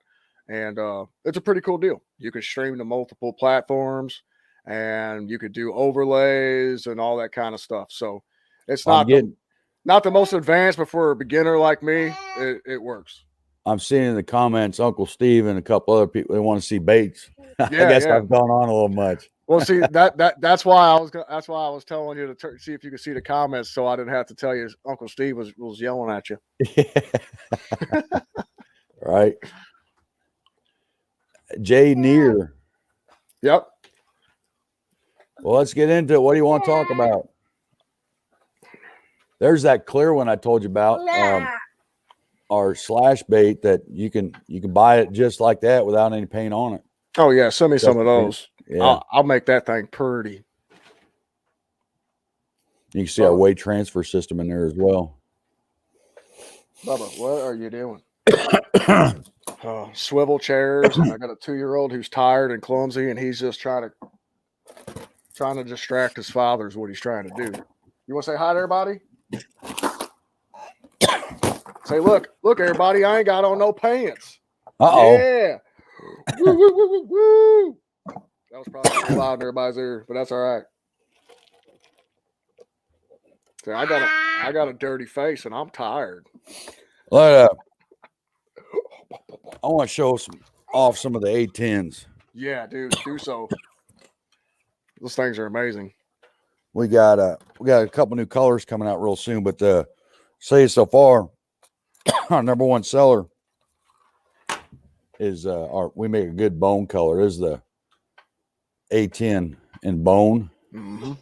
and it's a pretty cool deal. You can stream to multiple platforms, and you could do overlays and all that kind of stuff. So it's not the most advanced, but for a beginner like me, it works. I'm seeing in the comments, Uncle Steve and a couple other people, they want to see baits. I guess Yeah. I've gone on a little much. Well, see that's why I was telling you to see if you could see the comments, so I didn't have to tell you Uncle Steve was yelling at you. Right. Jay Neer. Yep. Well, let's get into it. What do you want to talk about? There's that clear one I told you about. Our slash bait that you can buy it just like that without any paint on it. Oh yeah, send me some of those. Yeah. I'll make that thing pretty. You can see our weight transfer system in there as well. Bubba, what are you doing? Swivel chairs. I got a 2-year-old who's tired and clumsy, and he's just trying to distract his father is what he's trying to do. You want to say hi to everybody? Say, look, everybody, I ain't got on no pants. Uh-oh. Yeah. Woo, woo, woo, woo, woo. That was probably too loud in everybody's ear, but that's all right. See, I got a dirty face and I'm tired. I want to show off some of the A10s. Yeah, dude, do so. Those things are amazing. We got a couple new colors coming out real soon, but say so far, our number one seller is we make a good bone color. Is the A10 in bone. Mm-hmm.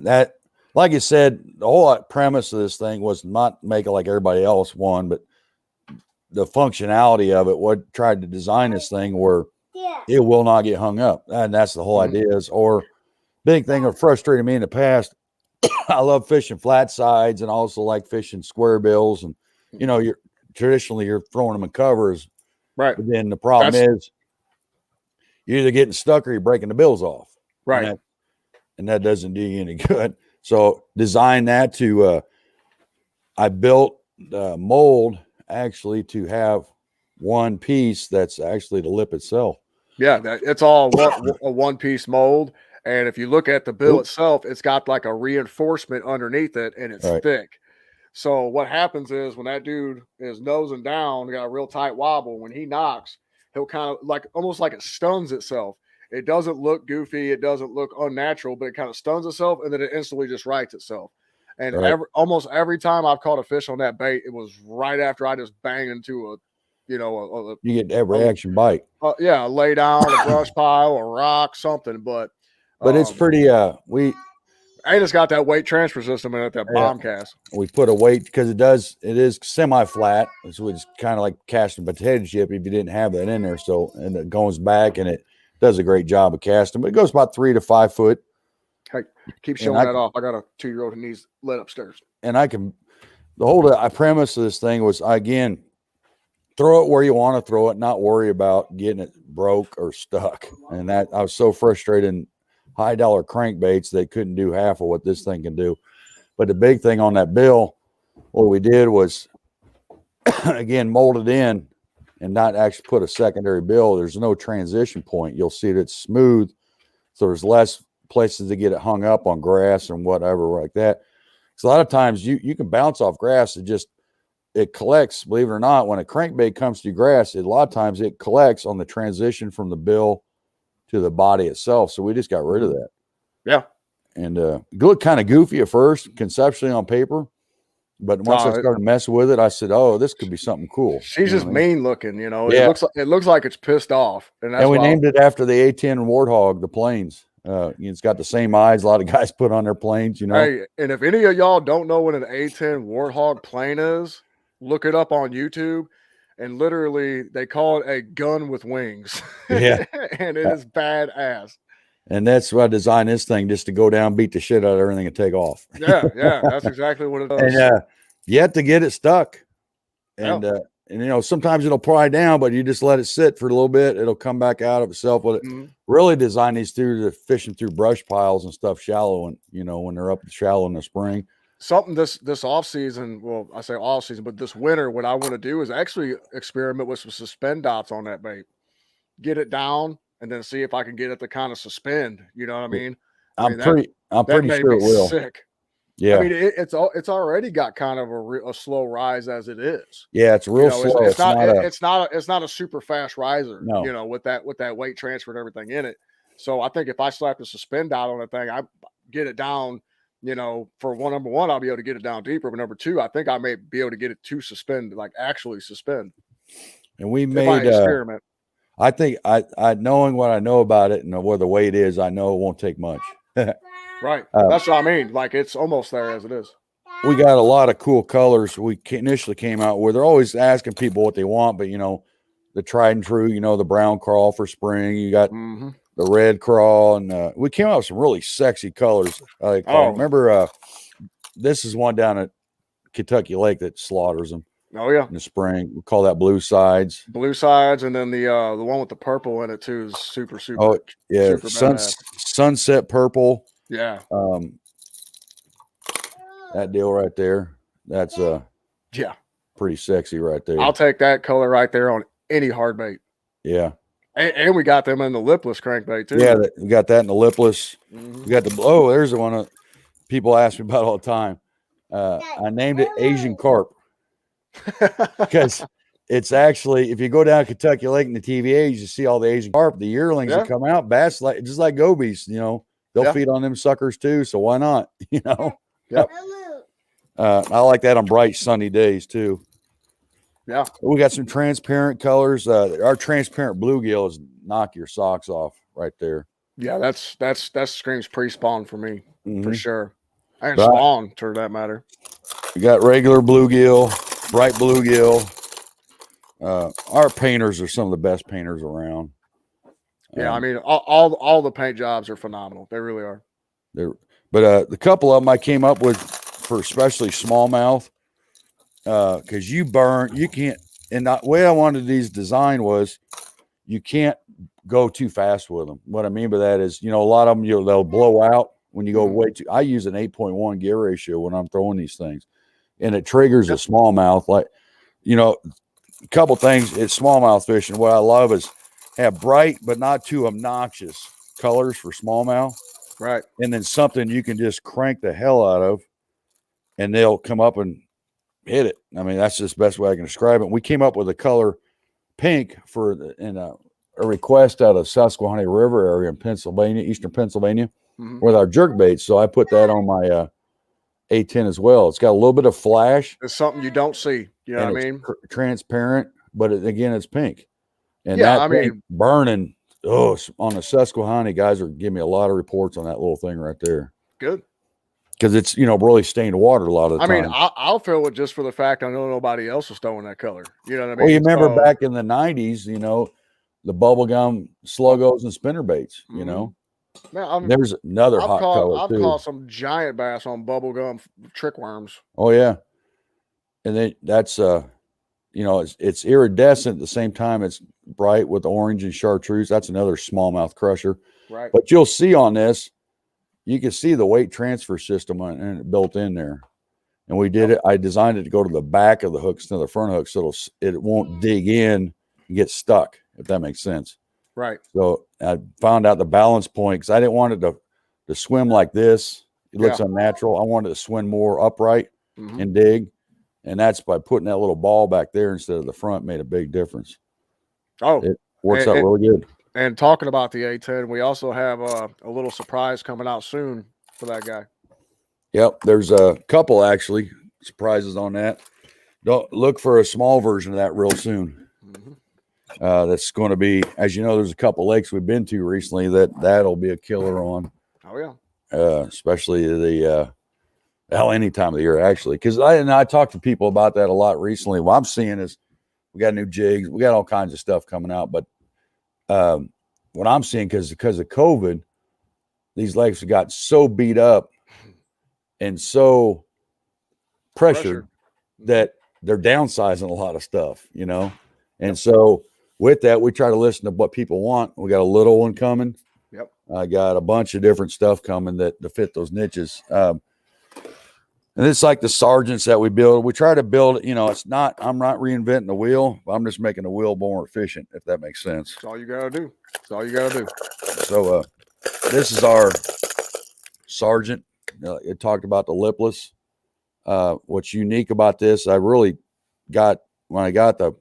That, like you said, the whole premise of this thing was not make it like everybody else won, but the functionality of it. What tried to design this thing where it will not get hung up, and that's the whole idea. Is or big thing that frustrated me in the past. I love fishing flat sides and also like fishing square bills, and you're throwing them in covers, right? But then the problem is you're either getting stuck or you're breaking the bills off, right? And that doesn't do you any good. So design that to I built the mold actually to have one piece that's actually the lip itself. Yeah, it's all a one-piece mold. And if you look at the bill itself, it's got like a reinforcement underneath it, and it's thick. So what happens is when that dude is nosing down, got a real tight wobble, when he knocks, he'll kind of almost like it stuns itself. It doesn't look goofy. It doesn't look unnatural, but it kind of stuns itself, and then it instantly just rights itself. And almost every time I've caught a fish on that bait, it was right after I just banged into you get that reaction bite. Yeah, lay down a brush pile, a rock, something. But it's pretty. And it's got that weight transfer system in it, that bomb cast. We put a weight because it is semi-flat. So it's kind of like casting a potato chip if you didn't have that in there. So, and it goes back and it does a great job of casting, but it goes about 3 to 5 foot. Hey, keep showing that off. I got a 2-year-old who needs lit upstairs. And I premise of this thing was, again, throw it where you want to throw it, not worry about getting it broke or stuck. And that I was so frustrated in high dollar crankbaits they couldn't do half of what this thing can do. But the big thing on that bill, what we did was again mold it in and not actually put a secondary bill. There's no transition point. You'll see that it's smooth, so there's less places to get it hung up on grass and whatever like that. So a lot of times you can bounce off grass. It collects, believe it or not, when a crankbait comes to grass, a lot of times it collects on the transition from the bill to the body itself. So we just got rid of that. Yeah. And it looked kind of goofy at first, conceptually on paper. But once I started messing with it, I said, "Oh, this could be something cool." She's just mean looking, Yeah. It looks like it's pissed off, and we named it after the A10 Warthog, the planes. It's got the same eyes a lot of guys put on their planes, Hey, and if any of y'all don't know what an A10 Warthog plane is, look it up on YouTube. And literally, they call it a gun with wings. Yeah, and it is badass. And that's why I designed this thing, just to go down, beat the shit out of everything, and take off. Yeah, that's exactly what it does. And you have to get it stuck. And sometimes it'll pry down, but you just let it sit for a little bit. It'll come back out of itself. But really design these through to fishing through brush piles and stuff shallow, and when they're up shallow in the spring. something this off season. Well, I say off season, but this winter, what I want to do is actually experiment with some suspend dots on that bait. Get it down, and then see if I can get it to kind of suspend. You know what I mean? I'm that pretty made sure me it will. sick. Yeah. I mean, it's already got kind of a slow rise as it is. Yeah, it's real slow. It's not a super fast riser. No. You know, with that weight transfer and everything in it. So I think if I slap the suspend out on the thing, I get it down. You know, for number one, I'll be able to get it down deeper. But number two, I think I may be able to get it to suspend, like actually suspend. And we If made I experiment. I think I knowing what I know about it and where the weight is, I know it won't take much. Right. That's what I mean. Like it's almost there as it is. We got a lot of cool colors. We initially came out with. They're always asking people what they want, but you know, the tried and true. You know, the brown crawl for spring. You got the red crawl, and we came out with some really sexy colors. Remember, this is one down at Kentucky Lake that slaughters them. Oh yeah, in the spring. We call that blue sides. Blue sides, and then the one with the purple in it too is super. Oh yeah, super sunset purple. Yeah. That deal right there. That's yeah, pretty sexy right there. I'll take that color right there on any hard bait. Yeah. And we got them in the lipless crankbait too. Yeah, we got that in the lipless. We got there's the one people ask me about all the time. I named it Asian carp because it's actually, if you go down Kentucky Lake in the TVAs, you see all the Asian carp, the yearlings that come out, bass just like gobies, you know, they'll feed on them suckers too. So why not? You know? Yep. I like that on bright sunny days too. Yeah. We got some transparent colors. Our transparent bluegill is knock your socks off right there. Yeah, that screams pre-spawn for me for sure. And spawn for that matter. We got regular bluegill, bright bluegill. Our painters are some of the best painters around. Yeah, I mean all the paint jobs are phenomenal. They really are. But the couple of them I came up with for especially smallmouth, because you can't. And the way I wanted these designed was, you can't go too fast with them. What I mean by that is, you know, a lot of them they'll blow out when you go way too. I use an 8.1 gear ratio when I'm throwing these things, and it triggers a smallmouth. Like, you know, a couple things. It's smallmouth fishing. What I love is have bright but not too obnoxious colors for smallmouth. Right. And then something you can just crank the hell out of, and they'll come up and hit it. I mean, that's just the best way I can describe it. We came up with a color pink in a request out of Susquehanna River area in Pennsylvania, eastern Pennsylvania, with our jerk baits. So I put that on my A10 as well. It's got a little bit of flash. It's something you don't see. You know what I mean? Transparent, but again, it's pink. And burning. Oh, on the Susquehanna, guys are giving me a lot of reports on that little thing right there. Good. Because it's, you know, really stained water a lot of the time. I mean, I'll fill it just for the fact I know nobody else was throwing that color. You know what I mean? Well, you remember back in the 90s, you know, the bubblegum sluggos and spinner baits, you know? Man, there's another hot color, too. I've caught some giant bass on bubblegum trick worms. Oh, yeah. And then that's, you know, it's iridescent at the same time. It's bright with orange and chartreuse. That's another smallmouth crusher. Right. But you'll see on this, you can see the weight transfer system and it built in there. And we did it. I designed it to go to the back of the hooks to the front hook, so it won't dig in and get stuck, if that makes sense. Right. So I found out the balance point, because I didn't want it to swim like this. It looks unnatural. I wanted it to swim more upright and dig. And that's by putting that little ball back there instead of the front made a big difference. Oh, it works out really good. And talking about the A10, we also have a little surprise coming out soon for that guy. Yep, there's a couple actually surprises on that. Don't look for a small version of that real soon. That's going to be, as you know, there's a couple lakes we've been to recently that'll be a killer on. Oh yeah, especially any time of the year actually, because I talked to people about that a lot recently. What I'm seeing is we got new jigs, we got all kinds of stuff coming out, but what I'm seeing, because of COVID, these lakes have got so beat up and so pressured that they're downsizing a lot of stuff, you know? And so with that, we try to listen to what people want. We got a little one coming. Yep. I got a bunch of different stuff coming that to fit those niches. And it's like the sergeants that we build. We try to build, I'm not reinventing the wheel, but I'm just making the wheel more efficient, if that makes sense. That's all you got to do. That's all you got to do. So this is our sergeant. It talked about the lipless. What's unique about this, I really got, when I got the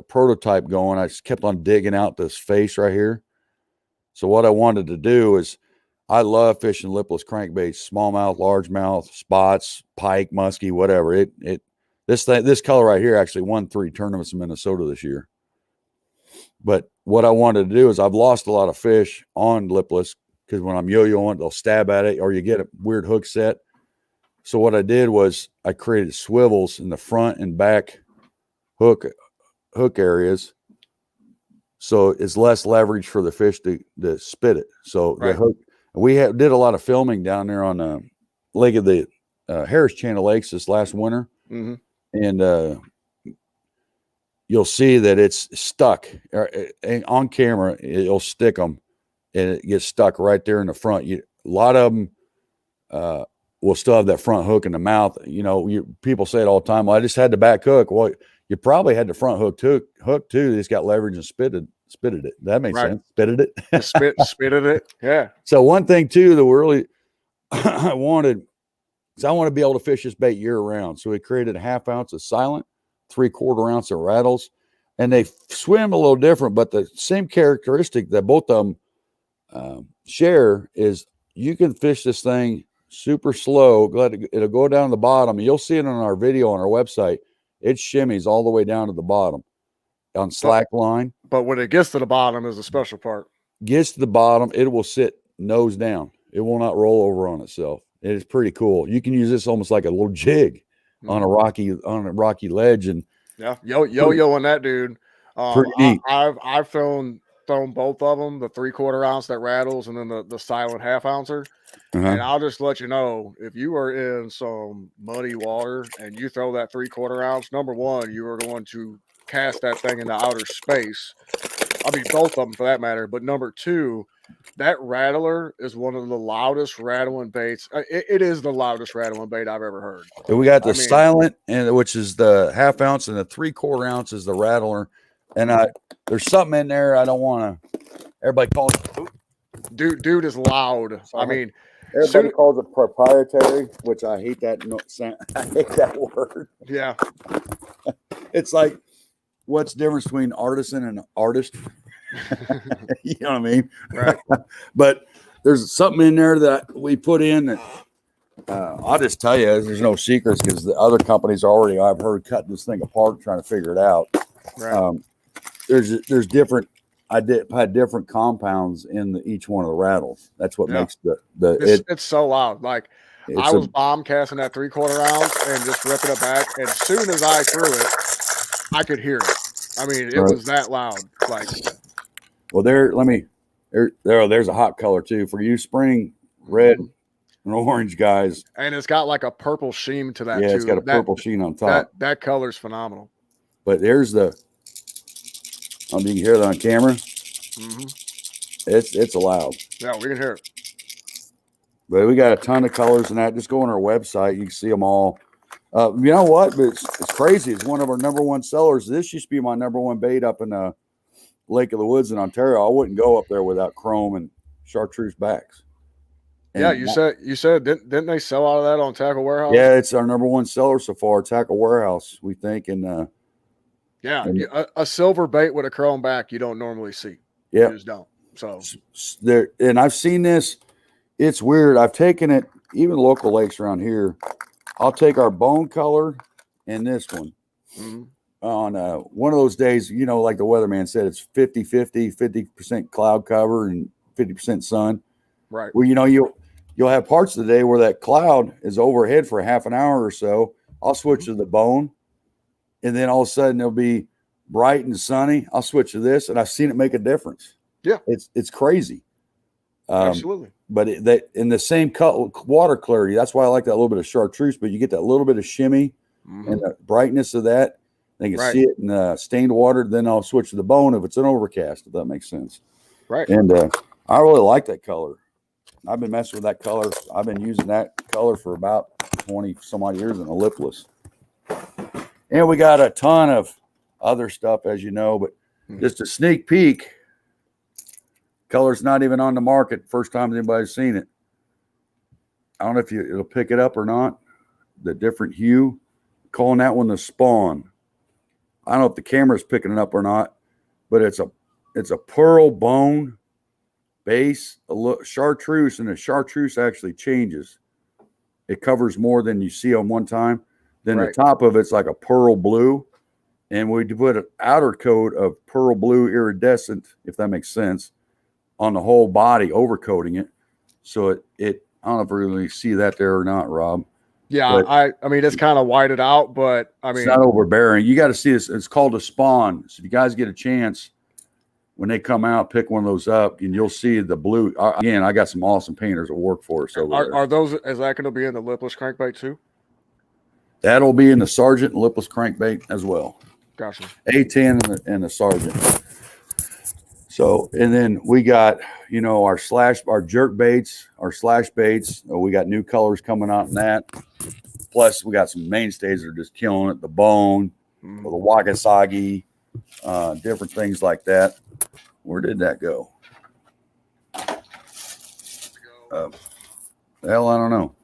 prototype going, I just kept on digging out this face right here. So what I wanted to do is, I love fishing lipless crankbaits, smallmouth, largemouth, spots, pike, muskie, whatever. This color right here actually won 3 tournaments in Minnesota this year. But what I wanted to do is, I've lost a lot of fish on lipless because when I'm yo-yoing, they'll stab at it, or you get a weird hook set. So what I did was I created swivels in the front and back hook areas, so it's less leverage for the fish to spit it. So Right. the hook. We did a lot of filming down there on the Lake of the Harris Channel Lakes this last winter, and you'll see that it's stuck on camera. It'll stick them, and it gets stuck right there in the front. A lot of them will still have that front hook in the mouth. People say it all the time. Well, I just had the back hook. Well, you probably had the front hook too. They just got leverage and spitted it. That makes sense. Spitted it. Spitted it. Yeah. So one thing too that we really I wanted is I want to be able to fish this bait year round. So we created a 1/2 ounce of silent, 3/4 ounce of rattles, and they swim a little different, but the same characteristic that both of them share is you can fish this thing super slow. It'll go down the bottom. You'll see it on our video on our website. It shimmies all the way down to the bottom on slack line. But when it gets to the bottom is the special part. Gets to the bottom, it will sit nose down. It will not roll over on itself. It is pretty cool. You can use this almost like a little jig on a rocky ledge, and yo on that dude. Pretty neat. I've thrown both of them, the 3/4 ounce that rattles, and then the silent 1/2 ouncer. And I'll just let you know, if you are in some muddy water and you throw that 3/4 ounce, number one, you are going to cast that thing into outer space. I mean, both of them for that matter. But number two, that rattler is one of the loudest rattling baits. It is the loudest rattling bait I've ever heard. And we got the silent, which is the 1/2 ounce, and the 3/4 ounce is the rattler. And there's something in there I don't want to. Everybody calls it. Dude is loud. I mean, everybody calls it proprietary, which I hate that. I hate that word. Yeah. It's like, what's the difference between artisan and artist? You know what I mean? Right. But there's something in there that we put in that I'll just tell you, there's no secrets because the other companies already, I've heard, cutting this thing apart trying to figure it out. Right. There's different. I had different compounds in each one of the rattles. That's what makes it's so loud. Like I was bomb casting that 3/4 ounce and just ripping it back. And as soon as I threw it, I could hear it. I mean, it was that loud. Like, well, there's a hot color too for you, spring red and orange guys. And it's got like a purple sheen to that too. Yeah, it's got a purple sheen on top. That color's phenomenal. But there's you can hear that on camera. It's loud. Yeah, we can hear it. But we got a ton of colors in that. Just go on our website. You can see them all. You know what? But it's crazy. It's one of our #1 sellers. This used to be my #1 bait up in Lake of the Woods in Ontario. I wouldn't go up there without chrome and chartreuse backs. And yeah, you said didn't they sell out of that on Tackle Warehouse? Yeah, it's our #1 seller so far. Tackle Warehouse, we think, and a silver bait with a chrome back you don't normally see. Yeah, you just don't. So there, and I've seen this. It's weird. I've taken it, even local lakes around here. I'll take our bone color and this one on one of those days, like the weatherman said, it's 50-50, 50% cloud cover and 50% sun. Right. Well, you'll have parts of the day where that cloud is overhead for half an hour or so. I'll switch to the bone, and then all of a sudden it'll be bright and sunny. I'll switch to this, and I've seen it make a difference. Yeah. It's crazy. Absolutely. But in the same water clarity, that's why I like that little bit of chartreuse, but you get that little bit of shimmy and the brightness of that. They can see it in stained water. Then I'll switch to the bone if it's an overcast, if that makes sense. Right. And I really like that color. I've been messing with that color. I've been using that color for about 20 some odd years in the lipless. And we got a ton of other stuff, as you know, but just a sneak peek. Color's not even on the market. First time anybody's seen it. I don't know if it'll pick it up or not. The different hue. Calling that one the Spawn. I don't know if the camera's picking it up or not, but it's a pearl bone base, chartreuse, and the chartreuse actually changes. It covers more than you see on one time. Then the top of it's like a pearl blue, and we put an outer coat of pearl blue iridescent, if that makes sense, on the whole body, overcoating it. So it I don't know if we really see that there or not, Rob. Yeah, I mean it's kind of whited out, but I mean it's not overbearing. You got to see this. It's called a Spawn. So if you guys get a chance, when they come out, pick one of those up, and you'll see the blue. Again, I got some awesome painters that work for us over there. Are those? Is that going to be in the lipless crankbait too? That'll be in the Sergeant and lipless crankbait as well. Gotcha. A10 and the Sergeant. So, and then we got, our jerk baits, our slash baits. We got new colors coming out in that. Plus, we got some mainstays that are just killing it. The bone, or the Wakasagi, different things like that. Where did that go? Hell, I don't know.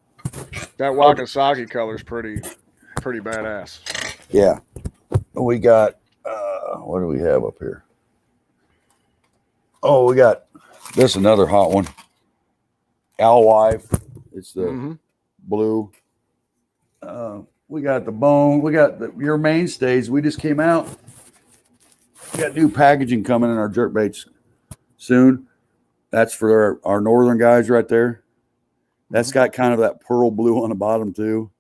That Wakasagi color is pretty badass. Yeah. We got, what do we have up here? Oh, we got this, another hot one. Alewife. It's the blue. We got the bone. We got your mainstays. We just came out. We got new packaging coming in our jerkbaits soon. That's for our northern guys right there. That's got kind of that pearl blue on the bottom too.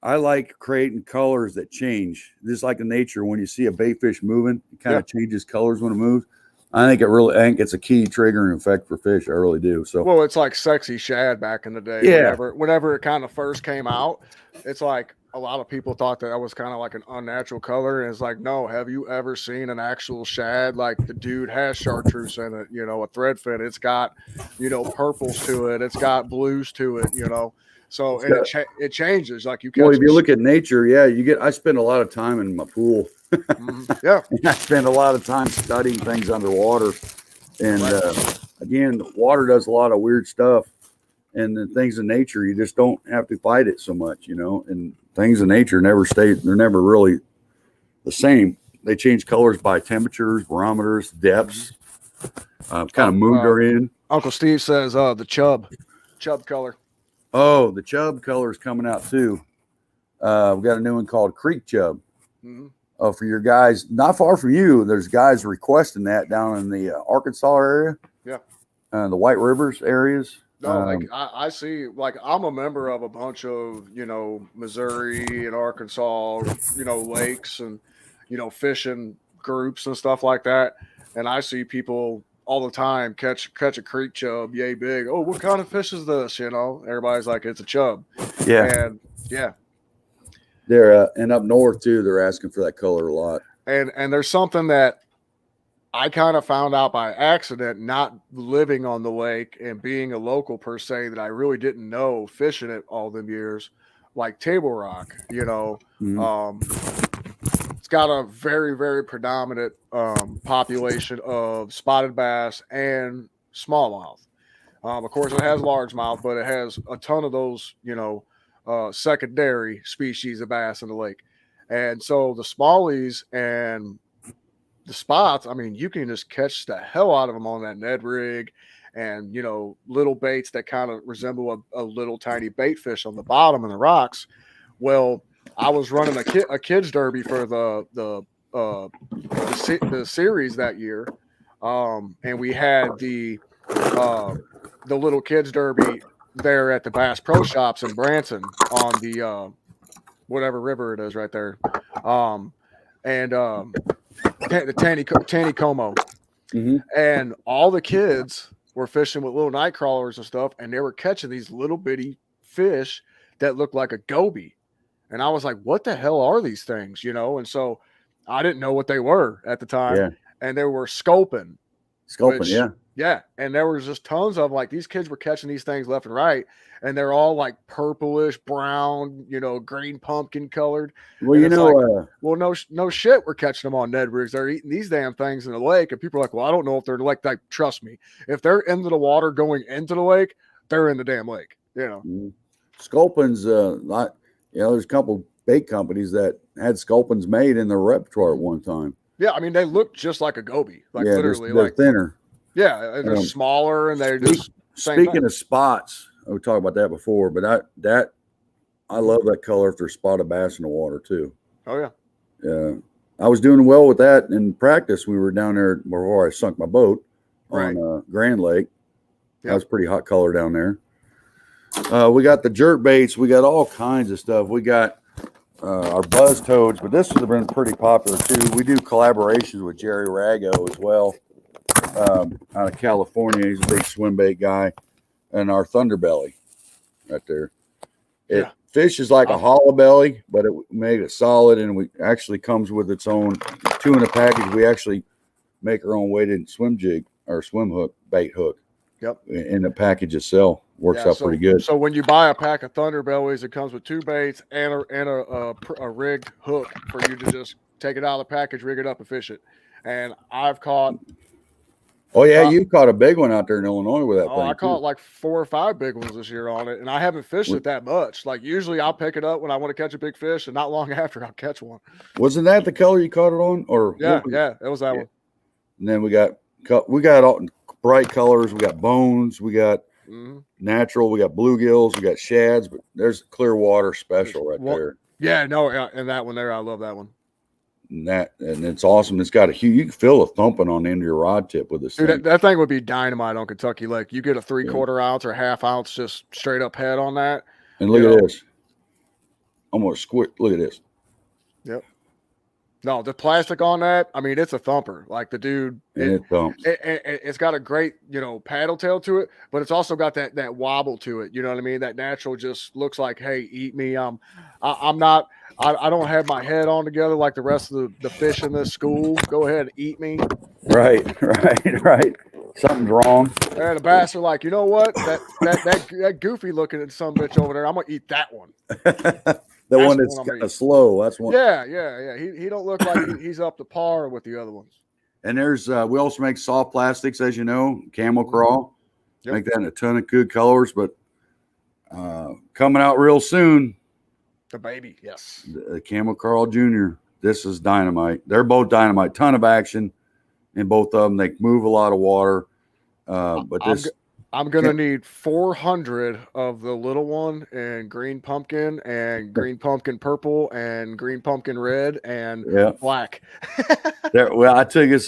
I like creating colors that change. Just like in nature, when you see a bait fish moving, it kind of changes colors when it moves. I think it's a key triggering effect for fish. I really do. So, well, it's like sexy shad back in the day. Yeah. Whenever it kind of first came out, it's like a lot of people thought that was kind of like an unnatural color. And it's like, no, have you ever seen an actual shad? Like the dude has chartreuse in it, a thread fin. It's got, purples to it. It's got blues to it, So and it changes. Like you. Well, if you look at nature, I spend a lot of time in my pool. Yeah, I spend a lot of time studying things underwater, and again, water does a lot of weird stuff, and the things in nature you just don't have to fight it so much, And things in nature they're never really the same. They change colors by temperatures, barometers, depths. Kind of mood they're in. Uncle Steve says the chub color. Oh, the chub color is coming out too. We got a new one called Creek Chub. For your guys, not far from you, there's guys requesting that down in the Arkansas area. Yeah. The White Rivers areas. No, I see, I'm a member of a bunch of, Missouri and Arkansas, lakes and, fishing groups and stuff like that. And I see people all the time catch a creek chub, yay big. Oh, what kind of fish is this? Everybody's like, it's a chub. Yeah. And yeah. They're and up north too, they're asking for that color a lot. And there's something that I kind of found out by accident, not living on the lake and being a local per se, that I really didn't know fishing it all them years, like Table Rock, it's got a very, very predominant population of spotted bass and smallmouth. Of course, it has largemouth, but it has a ton of those, secondary species of bass in the lake. And so the smallies and the spots, I mean, you can just catch the hell out of them on that Ned rig and, little baits that kind of resemble a little tiny bait fish on the bottom of the rocks. Well, I was running a kids derby for the series that year. And we had the little kids derby there at the Bass Pro Shops in Branson on the whatever river it is right there, the Taneycomo, and all the kids were fishing with little night crawlers and stuff, and they were catching these little bitty fish that looked like a goby, and I was like, "What the hell are these things?" And so I didn't know what they were at the time, and they were scoping. Scoping, Yeah, and there was just tons of like these kids were catching these things left and right, and they're all like purplish, brown, green pumpkin colored, Well, and you it's like, know, well, no shit, we're catching them on Ned rigs. They're eating these damn things in the lake, and people are like, well, I don't know if they're like, trust me, if they're into the water going into the lake, they're in the damn lake. sculpins, there's a couple bait companies that had sculpins made in their repertoire at one time. Yeah, I mean they look just like a goby, like Yeah, literally, they're like thinner. yeah, and they're smaller, and they're just same Speaking thing. of spots, we talked about that before, but I love that color if there's spotted bass in the water too. Oh yeah. Yeah, I was doing well with that in practice. We were down there before I sunk my boat on Grand Lake. That was pretty hot color down there. We got the jerk baits. We got all kinds of stuff. We got our buzz toads, but this has been pretty popular too. We do collaborations with Jerry Rago as well, out of California. He's a big swim bait guy, and our Thunderbelly right there. It fishes like a hollow belly, but it made it solid, and we actually comes with its own 2 in a package. We actually make our own weighted swim jig or swim hook, bait hook. Yep. In the package itself works out pretty good. So when you buy a pack of Thunderbellies, it comes with 2 baits and a rigged hook for you to just take it out of the package, rig it up, and fish it. And I've caught. Oh yeah, you caught a big one out there in Illinois with that thing. I caught like 4 or 5 big ones this year on it, and I haven't fished it that much. Like usually, I'll pick it up when I want to catch a big fish, and not long after I'll catch one. Wasn't that the color you caught it on? Or yeah, it was that one. And then we got all bright colors. We got bones. We got natural. We got bluegills. We got shads. But there's clear water special right there. Yeah, no, and that one there, I love that one. And it's awesome. It's got you can feel a thumping on the end of your rod tip with this thing. That thing would be dynamite on Kentucky Lake. You get a 3/4 ounce or ½ ounce just straight up head on that. And look at this. I'm gonna squirt. Look at this. Yep. No, the plastic on that, I mean, it's a thumper. Like the dude, it thumps. It's got a great, paddle tail to it, but it's also got that wobble to it. You know what I mean? That natural just looks like, hey, eat me. I don't have my head on together like the rest of the fish in this school. Go ahead, eat me. Right. Something's wrong. And the bass are like, you know what? That goofy looking at some bitch over there, I'm gonna eat that one. The one that's kind of slow. That's one. Yeah. He don't look like he's up to par with the other ones. And there's we also make soft plastics, as you know, camel crawl. Yep. Make that in a ton of good colors, but coming out real soon. The baby, yes. The Camel Carl Jr. This is dynamite. They're both dynamite. Ton of action in both of them. They move a lot of water. But I'm gonna need 400 of the little one and green pumpkin and green pumpkin purple and green pumpkin red and black. Well, I tell you,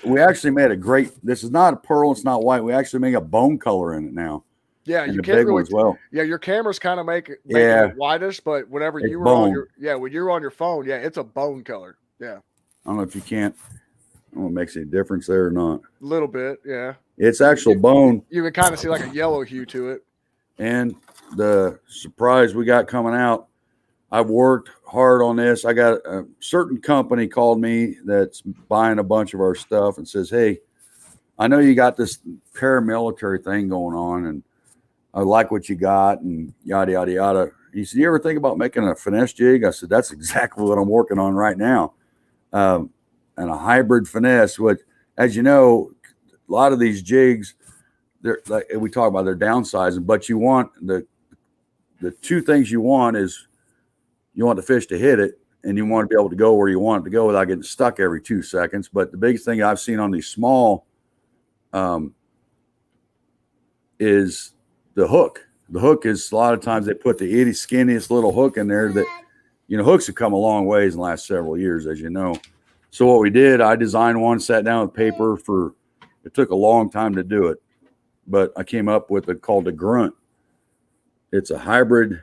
we actually made a great. This is not a pearl. It's not white. We actually make a bone color in it now. Yeah, you can't really. Well. Yeah, your cameras kind of make it whitish, but whenever you were on when you were on your phone, it's a bone color. Yeah. I don't know if you can't. I don't know if it makes any difference there or not. A little bit, yeah. It's actual bone. You can kind of see like a yellow hue to it. And the surprise we got coming out, I've worked hard on this. I got a certain company called me that's buying a bunch of our stuff and says, hey, I know you got this paramilitary thing going on, and I like what you got, and yada, yada, yada. He said, you ever think about making a finesse jig? I said, that's exactly what I'm working on right now. And a hybrid finesse, which, as you know, a lot of these jigs, they're like we talk about their downsizing, but you want the 2 things you want is you want the fish to hit it, and you want to be able to go where you want it to go without getting stuck every 2 seconds. But the biggest thing I've seen on these small is the hook. The hook is a lot of times they put the itty skinniest little hook in there that, hooks have come a long ways in the last several years, as you know. So what we did, I designed one, sat down with paper it took a long time to do it, but I came up with it called the Grunt. It's a hybrid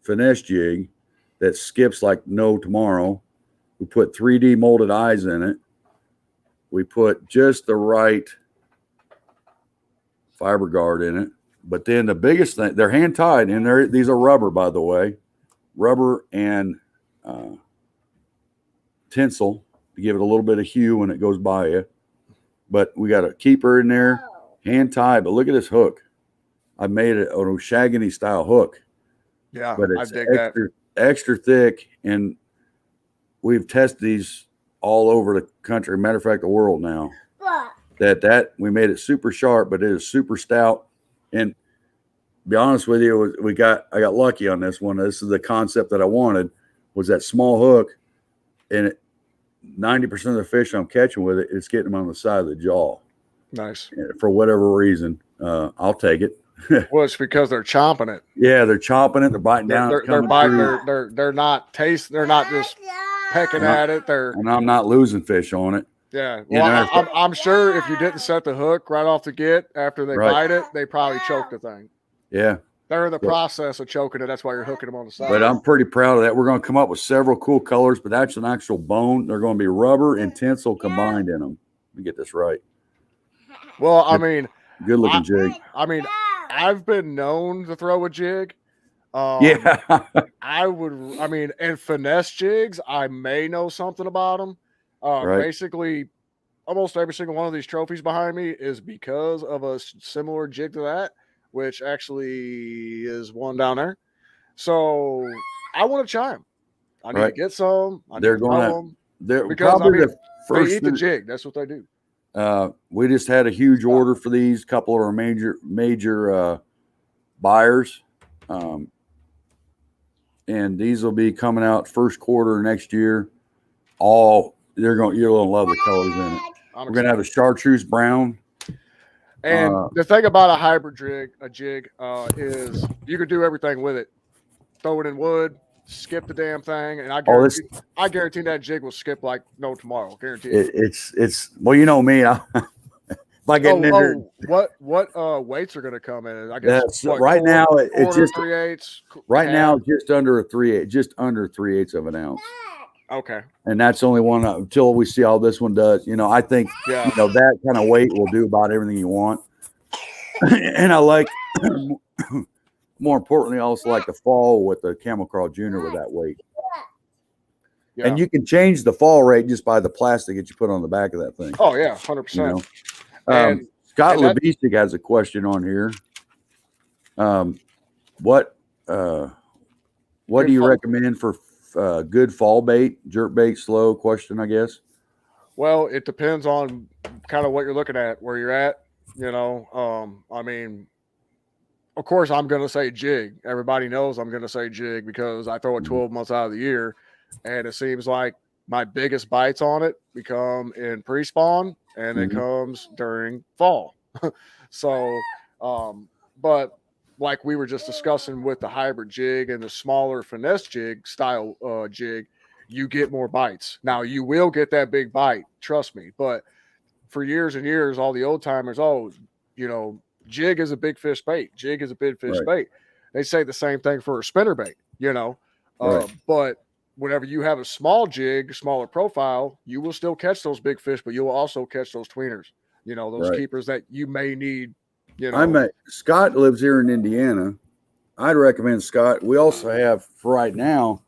finesse jig that skips like no tomorrow. We put 3D molded eyes in it. We put just the right fiber guard in it. But then the biggest thing, they're hand tied, and these are rubber, by the way, rubber and tinsel to give it a little bit of hue when it goes by you. but we got a keeper in there, hand tied. But look at this hook. I made it on a Shaggy style hook. Yeah, But I it's dig that. extra thick, and we've tested these all over the country. Matter of fact, the world now. That we made it super sharp, but it is super stout. And to be honest with you, I got lucky on this one. This is the concept that I wanted, was that small hook, and 90% of the fish I'm catching with it's getting them on the side of the jaw. Nice. And for whatever reason, I'll take it. Well, it's because they're chomping it. Yeah, they're chomping it. They're biting down. They're biting. They're not tasting. They're not just pecking at it. And I'm not losing fish on it. Yeah. Well, I'm sure if you didn't set the hook right off the get after they bite it, they probably choked the thing. Yeah. They're in the process of choking it. That's why you're hooking them on the side. But I'm pretty proud of that. We're going to come up with several cool colors, but that's an actual bone. They're going to be rubber and tinsel combined in them. Let me get this right. Well, I mean, good looking jig. I mean, I've been known to throw a jig. Yeah. And finesse jigs, I may know something about them. Basically, almost every single one of these trophies behind me is because of a similar jig to that, which actually is one down there. So I want to chime. I need to get some. They're probably the first. They eat the jig. That's what they do. We just had a huge order for these. Couple of our major buyers, and these will be coming out first quarter next year. You're gonna love the colors in it. We're gonna have a chartreuse brown. And the thing about a hybrid jig is you can do everything with it. Throw it in wood, skip the damn thing, and I guarantee that jig will skip like no tomorrow. Guarantee it. It's well, you know me. What weights are going to come in? I guess right now it's just 3/8. Right now, just under a 3/8, just under 3/8 of an ounce. Okay. And that's only one until we see how this one does. I think that kind of weight will do about everything you want. And I like, more importantly, I also like the fall with the Camel Crawl Junior with that weight. Yeah. And you can change the fall rate just by the plastic that you put on the back of that thing. Oh yeah, 100%. Scott Levisik has a question on here. What do you recommend for good fall bait, jerk bait, slow? Question, I guess. Well, it depends on kind of what you're looking at, where you're at. I mean, of course, I'm going to say jig. Everybody knows I'm going to say jig because I throw it 12 months out of the year, and it seems like my biggest bites on it become in pre-spawn, and it comes during fall. So, but like we were just discussing with the hybrid jig and the smaller finesse jig style jig, you get more bites. Now you will get that big bite, trust me. But for years and years, all the old timers, jig is a big fish bait. Jig is a big fish bait. They say the same thing for a spinner bait, but whenever you have a small jig, smaller profile, you will still catch those big fish, but you will also catch those tweeners, those keepers that you may need. Scott lives here in Indiana. I'd recommend Scott. We also have for right now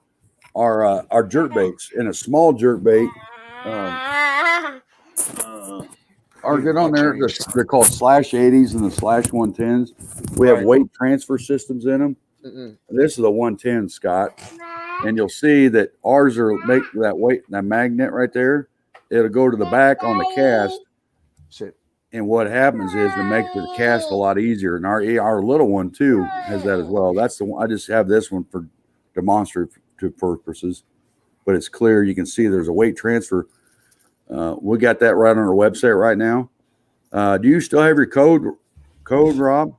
our jerk baits in a small jerk bait. Are good on there. They're called /80s and the /110s. We have weight transfer systems in them. This is the 110, Scott. And you'll see that ours are make that weight, that magnet right there. It'll go to the back on the cast. And what happens is it makes the cast a lot easier. And our little one too has that as well. That's the one. I just have this one for demonstrative purposes, but it's clear. You can see there's a weight transfer. We got that right on our website right now. Do you still have your code, Rob?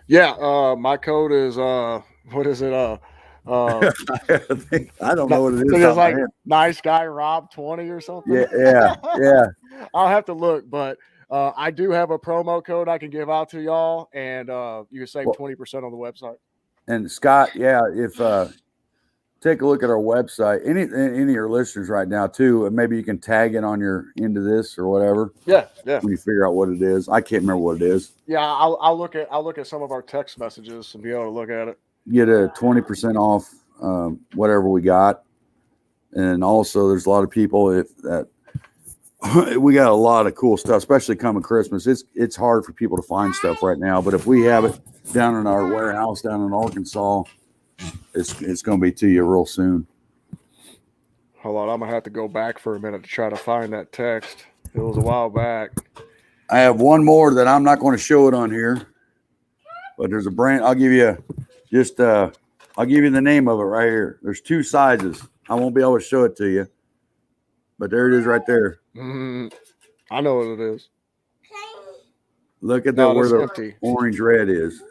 Yeah. My code is what is it? I don't know what it is. It's like nice guy Rob 20 or something. Yeah. I'll have to look, but I do have a promo code I can give out to y'all, and you can save 20% on the website. And Scott, if take a look at our website. Any of your listeners right now too, and maybe you can tag it on your into this or whatever. Yeah. When you figure out what it is, I can't remember what it is. Yeah, I'll look at some of our text messages and be able to look at it. Get a 20% off whatever we got, and also there's a lot of people that we got a lot of cool stuff, especially coming Christmas. It's hard for people to find stuff right now, but if we have it down in our warehouse down in Arkansas, it's going to be to you real soon. Hold on, I'm gonna have to go back for a minute to try to find that text. It was a while back. I have one more that I'm not going to show it on here, but there's a brand. I'll give you the name of it right here. There's 2 sizes. I won't be able to show it to you, but there it is right there. I know what it is. Look at No, where the empty. orange red is.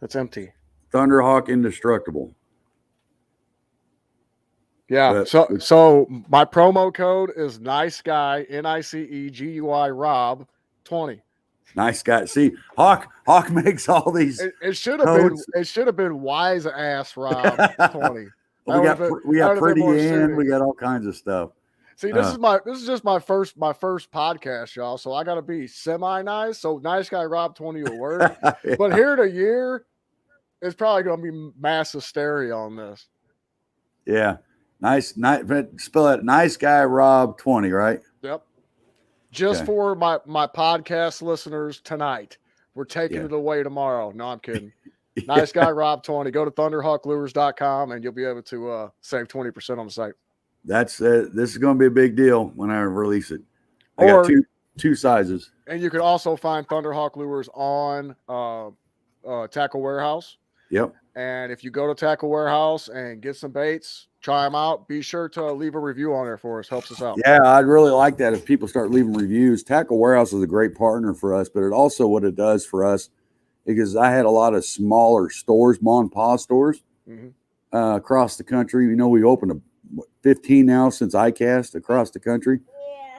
That's empty. Thunderhawk Indestructible. Yeah. So my promo code is nice guy NICEGUI Rob 20. Nice guy. See, Hawk makes all these. It should have been wise ass Rob 20. we got pretty in. We got all kinds of stuff. See, this is just my first podcast, y'all. So I gotta be semi nice. So nice guy Rob 20 will work. Yeah. But here in a year, it's probably gonna be mass hysteria on this. Yeah. Nice, spell it. Nice guy Rob 20, right? Yep. Just for my podcast listeners tonight. We're taking it away tomorrow. No, I'm kidding. Nice guy Rob 20. Go to thunderhawklures.com and you'll be able to save 20% on the site. This is going to be a big deal when I release it. I got two sizes. And you can also find Thunderhawk Lures on Tackle Warehouse. Yep. And if you go to Tackle Warehouse and get some baits, try them out. Be sure to leave a review on there for us. Helps us out. Yeah, I'd really like that if people start leaving reviews. Tackle Warehouse is a great partner for us, but it also what it does for us, because I had a lot of smaller stores, mom and pop stores across the country. You know, we opened 15 now since ICAST across the country.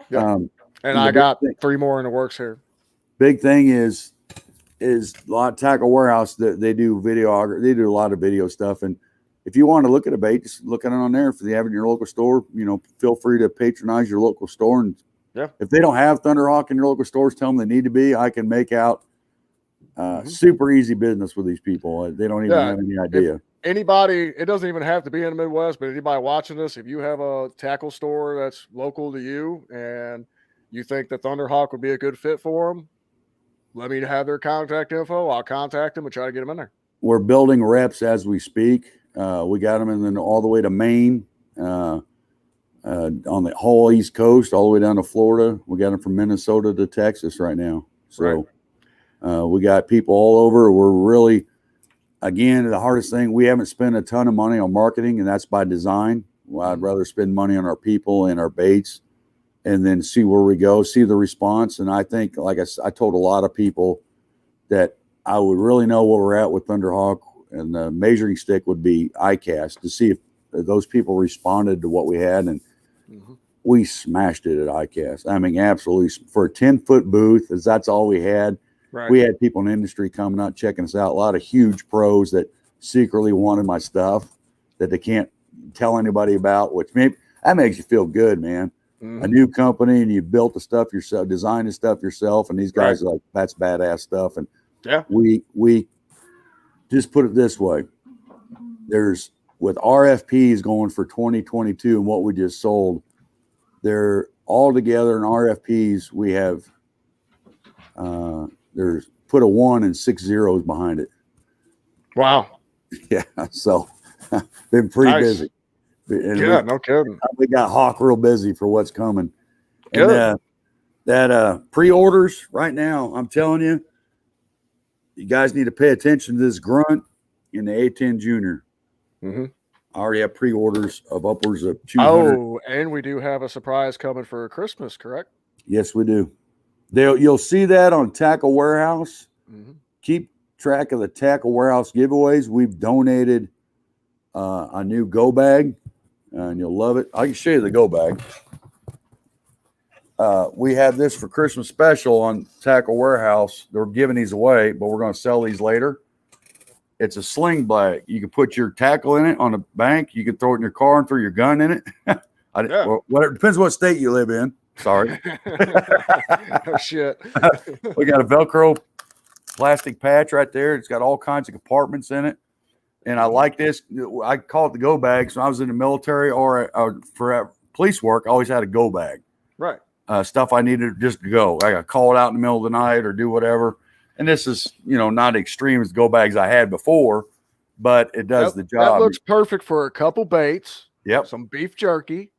Yeah. And I got 3 more in the works here. Big thing is a lot of Tackle Warehouse that they do video. They do a lot of video stuff. And if you want to look at a bait, just look at it on there. If they have it in your local store, you know, feel free to patronize your local store. And if they don't have Thunderhawk in your local stores, tell them they need to be. I can make out super easy business with these people. They don't even have any idea. Anybody, it doesn't even have to be in the Midwest, but anybody watching this, if you have a tackle store that's local to you and you think that Thunderhawk would be a good fit for them, let me have their contact info. I'll contact them and try to get them in there. We're building reps as we speak. We got them in all the way to Maine, on the whole East Coast, all the way down to Florida. We got them from Minnesota to Texas right now. So we got people all over. We're really, again, the hardest thing, we haven't spent a ton of money on marketing, and that's by design. Well, I'd rather spend money on our people and our baits and then see where we go, see the response. And I think, like I told a lot of people that I would really know where we're at with Thunderhawk, and the measuring stick would be ICAST to see if those people responded to what we had. And we smashed it at ICAST. I mean, absolutely. For a 10-foot booth, as that's all we had. Right. We had people in the industry coming out, checking us out. A lot of huge pros that secretly wanted my stuff that they can't tell anybody about, which that makes you feel good, man. A new company, and you built the stuff yourself, designed the stuff yourself, and these guys are like, that's badass stuff. And we just put it this way. There's, with RFPs going for 2022 and what we just sold, they're all together in RFPs. We have, there's put a 1 and 6 zeros behind it. Wow. Yeah. So been pretty busy. And no kidding. We got Hawk real busy for what's coming. Good. And that pre-orders right now, I'm telling you, you guys need to pay attention to this grunt in the A10 Junior. I already have pre-orders of upwards of 200. Oh, and we do have a surprise coming for Christmas, correct? Yes, we do. You'll see that on Tackle Warehouse. Keep track of the Tackle Warehouse giveaways. We've donated a new go bag, and you'll love it. I can show you the go bag. We have this for Christmas special on Tackle Warehouse. They're giving these away, but we're going to sell these later. It's a sling bag. You can put your tackle in it on the bank. You can throw it in your car and throw your gun in it. It depends what state you live in. Sorry. Oh, shit. We got a Velcro plastic patch right there. It's got all kinds of compartments in it. And I like this. I call it the go bag. So I was in the military or for police work, I always had a go bag. Right. stuff I needed just to go. I got called out in the middle of the night or do whatever. And this is, not extreme as go bags I had before, but it does the job. That looks perfect for a couple baits. Yep. Some beef jerky.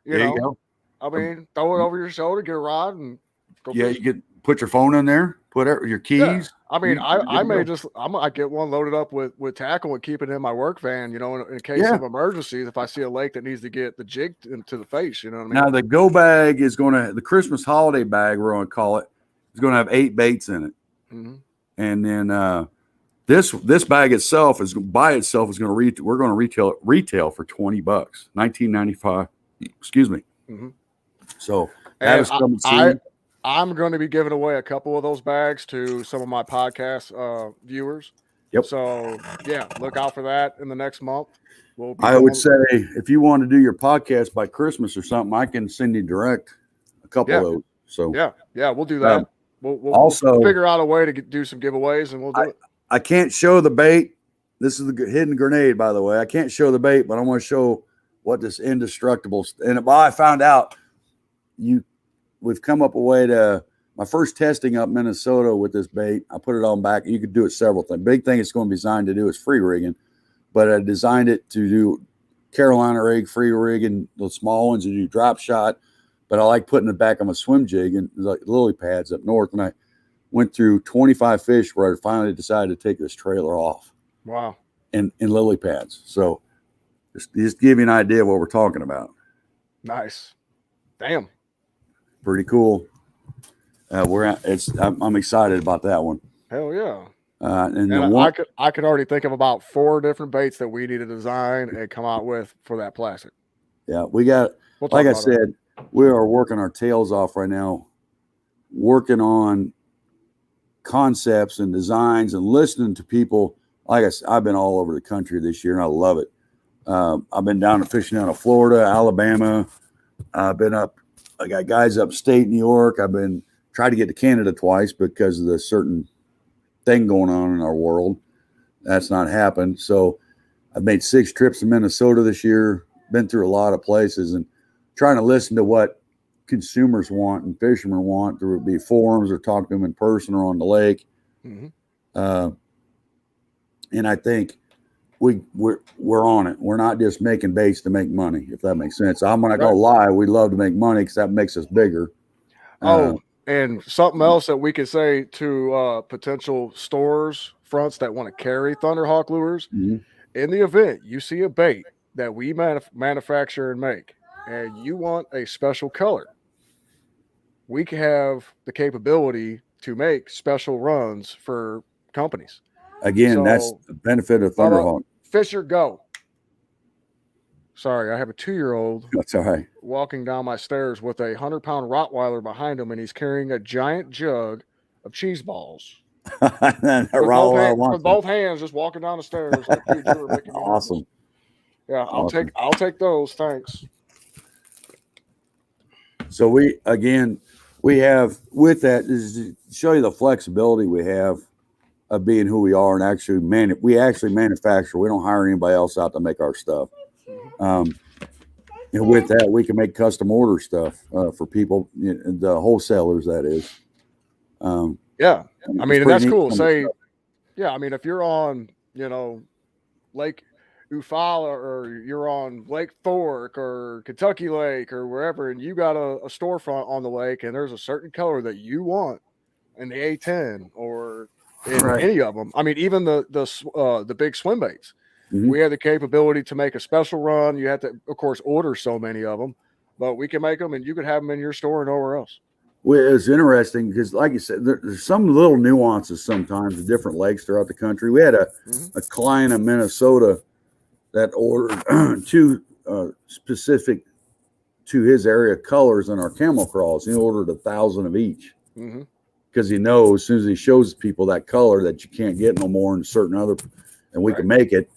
There you go. I mean, throw it over your shoulder, get a rod, and go. Yeah, you could put your phone in there, put your keys. Yeah. I mean, I may I get one loaded up with tackle and keep it in my work van, in case of emergencies. If I see a lake that needs to get the jig into the face, you know what I mean? Now the go bag is the Christmas holiday bag, we're going to call it, is going to have 8 baits in it. Mm-hmm. And then this bag itself is going to we're going to retail for $20, $19.95. Excuse me. Mm-hmm. So that is coming soon. I'm going to be giving away a couple of those bags to some of my podcast viewers. Yep. So yeah, look out for that in the next month. I would say if you want to do your podcast by Christmas or something, I can send you direct a couple of those. So yeah, we'll do that. We'll also figure out a way to do some giveaways, and we'll do it. I can't show the bait. This is the hidden grenade, by the way. I can't show the bait, but I want to show what this indestructible. And I found out we've come up a way to my first testing up Minnesota with this bait. I put it on back. You could do it several things. Big thing it's going to be designed to do is free rigging, but I designed it to do Carolina rig, free rigging, the small ones, and do drop shot. But I like putting it back on my swim jig and like lily pads up north. And I went through 25 fish where I finally decided to take this trailer off. Wow. In lily pads. So just give you an idea of what we're talking about. Nice. Damn. Pretty cool. I'm excited about that one. Hell yeah. And I could already think of about 4 different baits that we need to design and come out with for that plastic. Yeah, we got, like I said, we are working our tails off right now, working on concepts and designs and listening to people. Like I said, I've been all over the country this year and I love it. I've been fishing down in Florida, Alabama. I've been I got guys upstate New York. I've been trying to get to Canada twice because of the certain thing going on in our world. That's not happened. So I've made 6 trips to Minnesota this year, been through a lot of places and trying to listen to what consumers want and fishermen want, whether it be forums or talk to them in person or on the lake. Mm-hmm. And I think we're on it. We're not just making baits to make money, if that makes sense. I'm not gonna lie, we love to make money because that makes us bigger. And something else that we could say to potential stores fronts that want to carry Thunderhawk lures, mm-hmm. in the event you see a bait that we manufacture and make, and you want a special color, we can have the capability to make special runs for companies. Again, that's the benefit of Thunderhawk. Fisher, go. Sorry, I have a 2-year-old. That's all right. Walking down my stairs with a 100-pound Rottweiler behind him, and he's carrying a giant jug of cheese balls. With both hands, just walking down the stairs. Like, dude, you were making me awesome. Nervous. Yeah, I'll take those. Thanks. So we have with that is to show you the flexibility we have of being who we are and actually we actually manufacture. We don't hire anybody else out to make our stuff. And with that, we can make custom order stuff for people, the wholesalers. That is. Yeah, I mean, and that's cool. Say, yeah, I mean, if you're on, Lake Eufaula or you're on Lake Fork or Kentucky Lake or wherever, and you got a storefront on the lake, and there's a certain color that you want in the A10 or in any of them. I mean, even the big swim baits. Mm-hmm. We have the capability to make a special run. You have to, of course, order so many of them, but we can make them, and you could have them in your store and nowhere else. Well, it's interesting because, like you said, there's some little nuances sometimes of different lakes throughout the country. We had a client in Minnesota that ordered 2 specific to his area colors in our camel crawls. He ordered 1,000 of each because he knows as soon as he shows people that color that you can't get no more in certain other, and we can make it.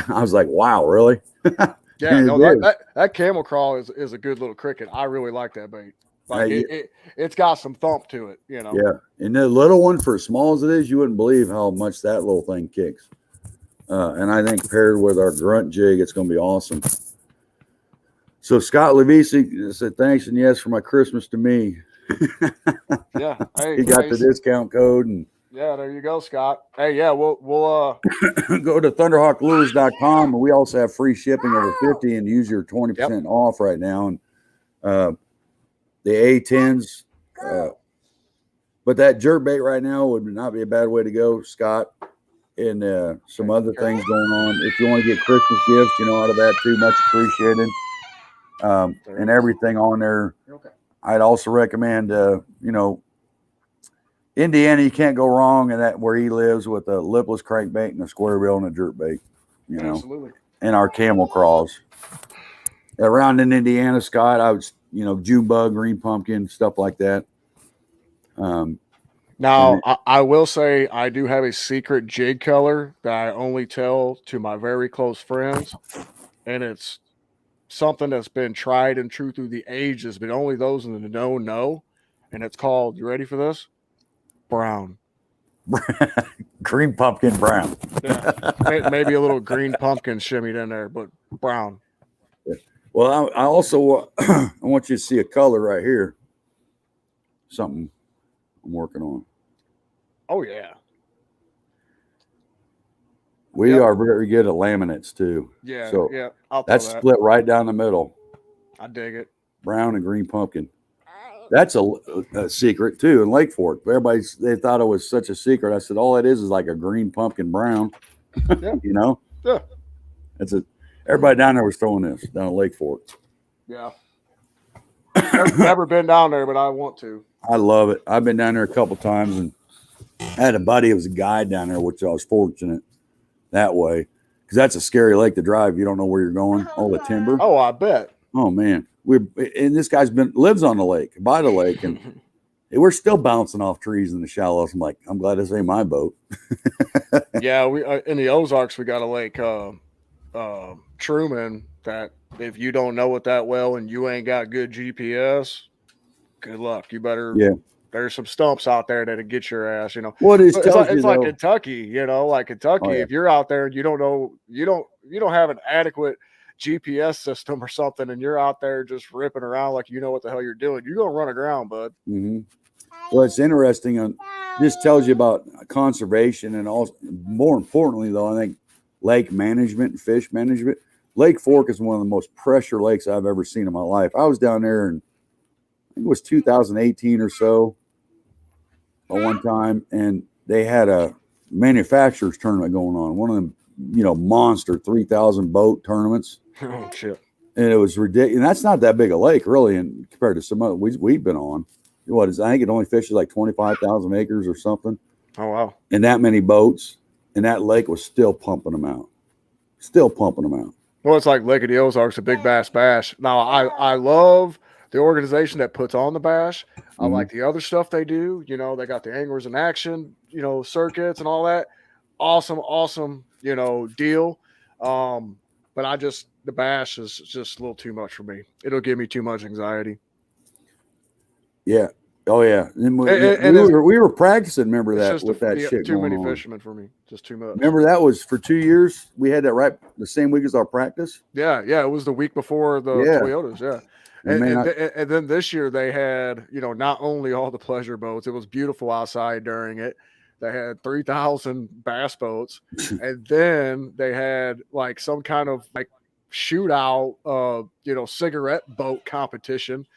I was like, wow, really? Yeah, no, that camel crawl is a good little cricket. I really like that bait. Like it's got some thump to it, Yeah, and the little one, for as small as it is, you wouldn't believe how much that little thing kicks. And I think paired with our grunt jig, it's going to be awesome. So Scott Levisi said thanks and yes for my Christmas to me. Yeah. Hey, He got the discount code and yeah, there you go, Scott. Hey, yeah, we'll go to thunderhawklures.com, and we also have free shipping over 50 and use your 20% off right now. And the A10s, but that jerk bait right now would not be a bad way to go, Scott. And some other things going on. If you want to get Christmas gifts, out of that too, much appreciated. And everything on there. Okay. I'd also recommend, Indiana, you can't go wrong in that where he lives with a lipless crankbait and a square bill and a jerk bait, Absolutely. and our camel craws. Around in Indiana, Scott, I was, June bug, green pumpkin, stuff like that. Now, I will say I do have a secret jig color that I only tell to my very close friends, and it's something that's been tried and true through the ages, but only those in the know, and it's called, you ready for this? Brown. Green pumpkin brown. Yeah. Maybe a little green pumpkin shimmied in there, but brown. Well, I also I want you to see a color right here. Something I'm working on. Oh, yeah. We are very good at laminates too. Yeah. So yeah. that's split right down the middle. I dig it. Brown and green pumpkin. That's a secret too in Lake Fork. They thought it was such a secret. I said, all it is like a green pumpkin brown. Yeah. Yeah. Everybody down there was throwing this down at Lake Fork. Yeah. Never been down there, but I want to. I love it. I've been down there a couple times, and I had a buddy who was a guide down there, which I was fortunate that way, because that's a scary lake to drive. You don't know where you're going. All the timber. Oh, I bet. Oh man, and this guy's lives on the lake, by the lake, and we're still bouncing off trees in the shallows. I'm like, I'm glad this ain't my boat. Yeah, we in the Ozarks we got a lake, Truman, that if you don't know it that well and you ain't got good GPS, good luck. You better. Yeah. There's some stumps out there that'll get your ass. What is it's like Kentucky. Like Kentucky. Oh, yeah. If you're out there and you don't know, you don't have an adequate GPS system or something, and you're out there just ripping around like you know what the hell you're doing, you're gonna run aground, bud. Mm-hmm. Well, it's interesting. This tells you about conservation, and also more importantly, though, I think lake management and fish management. Lake Fork is one of the most pressure lakes I've ever seen in my life. I was down there in, I think it was 2018 or so, at one time, and they had a manufacturers tournament going on. One of them, monster 3,000 boat tournaments. Oh shit! And it was ridiculous. And that's not that big a lake, really, and compared to some other we've been on. I think it only fishes like 25,000 acres or something. Oh wow! And that many boats, and that lake was still pumping them out. Well, it's like Lake of the Ozarks, a Big Bass Bash. Now, I love the organization that puts on the bash. I like the other stuff they do. They got the Anglers in Action, circuits and all that. Awesome, deal. But the bash is just a little too much for me. It'll give me too much anxiety. Yeah. Oh yeah. And we were practicing. Remember that with that shit too going many on. fishermen for me. Just too much. Remember that was for 2 years. We had that right the same week as our practice. Yeah. It was the week before the Toyotas. Yeah. And then this year they had, not only all the pleasure boats, it was beautiful outside during it. They had 3,000 bass boats, and then they had like some kind of like shootout, cigarette boat competition.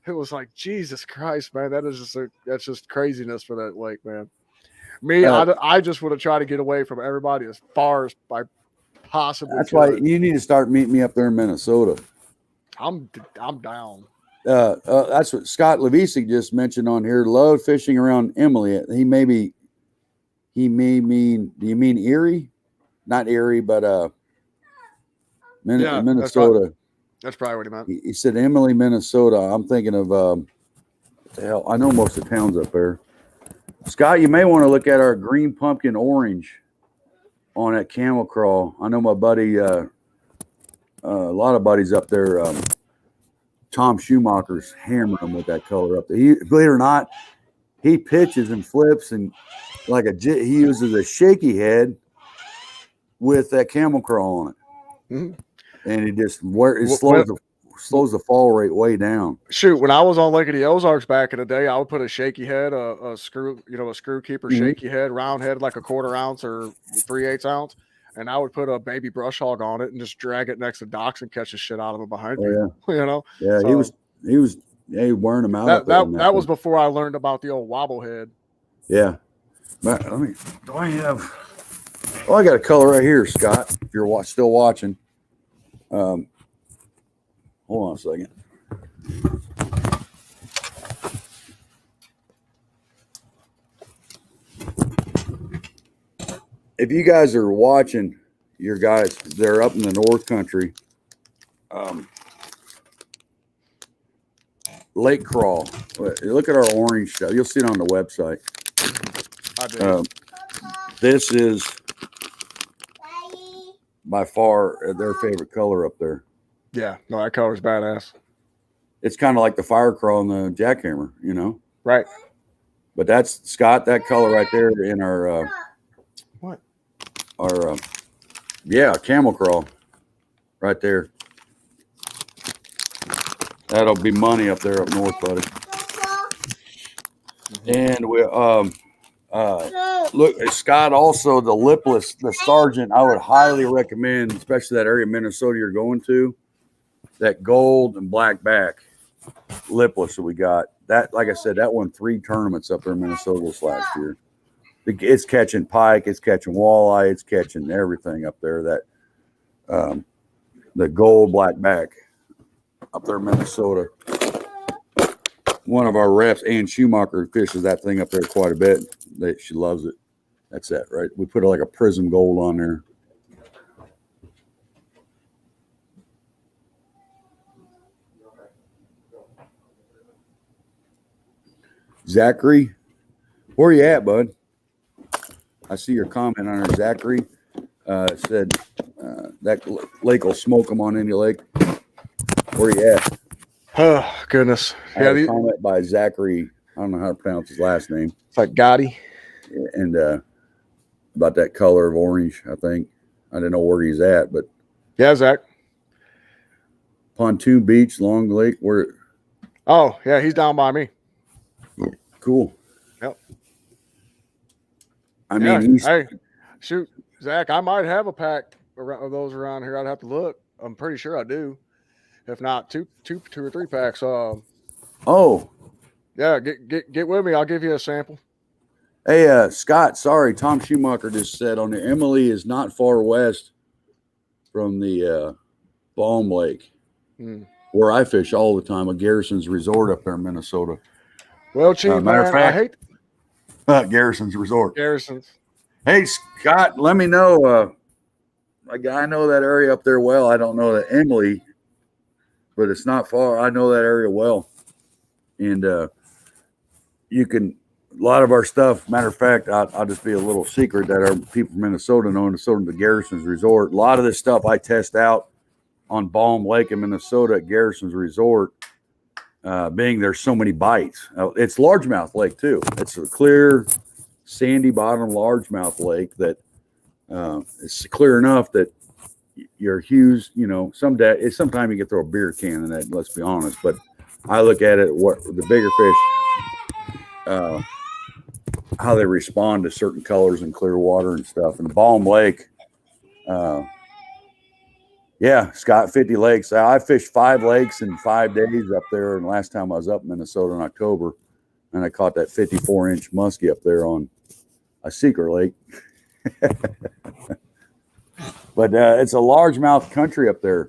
It was like, Jesus Christ, man, that's just craziness for that lake, man. Me, I just want to try to get away from everybody as far as I possibly. That's why you need to start meeting me up there in Minnesota. I'm down. That's what Scott Levisi just mentioned on here. Love fishing around Emily. He may mean. Do you mean Erie? Not Erie, but Minnesota. That's probably what he meant. He said Emily, Minnesota. I'm thinking of what the hell. I know most of the towns up there. Scott, you may want to look at our green pumpkin orange on that camel crawl. I know my buddy, a lot of buddies up there. Tom Schumacher's hammering them with that color up there. Believe it or not, he pitches and flips and he uses a shaky head with that camel crawl on it. Mm-hmm. And he just slows slows the fall rate way down. Shoot, when I was on Lake of the Ozarks back in the day, I would put a shaky head, a screw, a screw keeper shaky head, round head, like a 1/4 ounce or 3/8 ounce, and I would put a baby brush hog on it and just drag it next to docks and catch the shit out of them behind people. Yeah, So he was wearing them out. That was before I learned about the old wobble head. Yeah. But do I have? Oh, I got a color right here, Scott. If you're still watching, hold on a second. If you guys are watching, your guys, they're up in the North Country. Lake crawl. Look at our orange stuff. You'll see it on the website. I do. This is by far their favorite color up there. Yeah, no, that color's badass. It's kind of like the fire crawl and the jackhammer, Right. But that's Scott. That color right there in our what? Our camel crawl, right there. That'll be money up there up north, buddy. And we look, Scott, also the lipless, the Sergeant, I would highly recommend, especially that area of Minnesota you're going to, that gold and black back lipless that we got. That, like I said, that won 3 tournaments up there in Minnesota this last year. It's catching pike, it's catching walleye, it's catching everything up there. That the gold black back up there in Minnesota. One of our reps, Ann Schumacher, fishes that thing up there quite a bit. She loves it. That's that, right? We put like a prism gold on there. Zachary, where you at, bud? I see your comment on her, Zachary. Said that lake will smoke them on any lake. Where you at? Oh, goodness. I had a comment by Zachary. I don't know how to pronounce his last name. It's like Gotti. And about that color of orange, I think. I didn't know where he's at, but. Yeah, Zach. Pontoon Beach, Long Lake. Where? Oh, yeah, he's down by me. Cool. Yep. I mean, hey, shoot, Zach, I might have a pack of those around here. I'd have to look. I'm pretty sure I do. If not, two or 3 packs. Oh. Yeah, get with me. I'll give you a sample. Hey, Scott, sorry. Tom Schumacher just said on there, Emily is not far west from the Balm Lake, where I fish all the time, at Garrison's Resort up there in Minnesota. Well, Chief, matter of fact, I hate Garrison's Resort. Garrison's. Hey, Scott, let me know. I know that area up there well. I don't know that Emily, but it's not far. I know that area well. And you can, a lot of our stuff, matter of fact, I'll just be a little secret that our people from Minnesota know, the Garrison's Resort. A lot of this stuff I test out on Balm Lake in Minnesota at Garrison's Resort, being there's so many bites. It's largemouth lake too. It's a clear, sandy bottom largemouth lake that it's clear enough that your hues, sometimes you can throw a beer can in that, let's be honest, but I look at it, what the bigger fish, how they respond to certain colors in clear water and stuff. And Balm Lake, Scott, 50 lakes. I fished 5 lakes in 5 days up there. And last time I was up in Minnesota in October, and I caught that 54-inch muskie up there on a secret lake. But it's a largemouth country up there,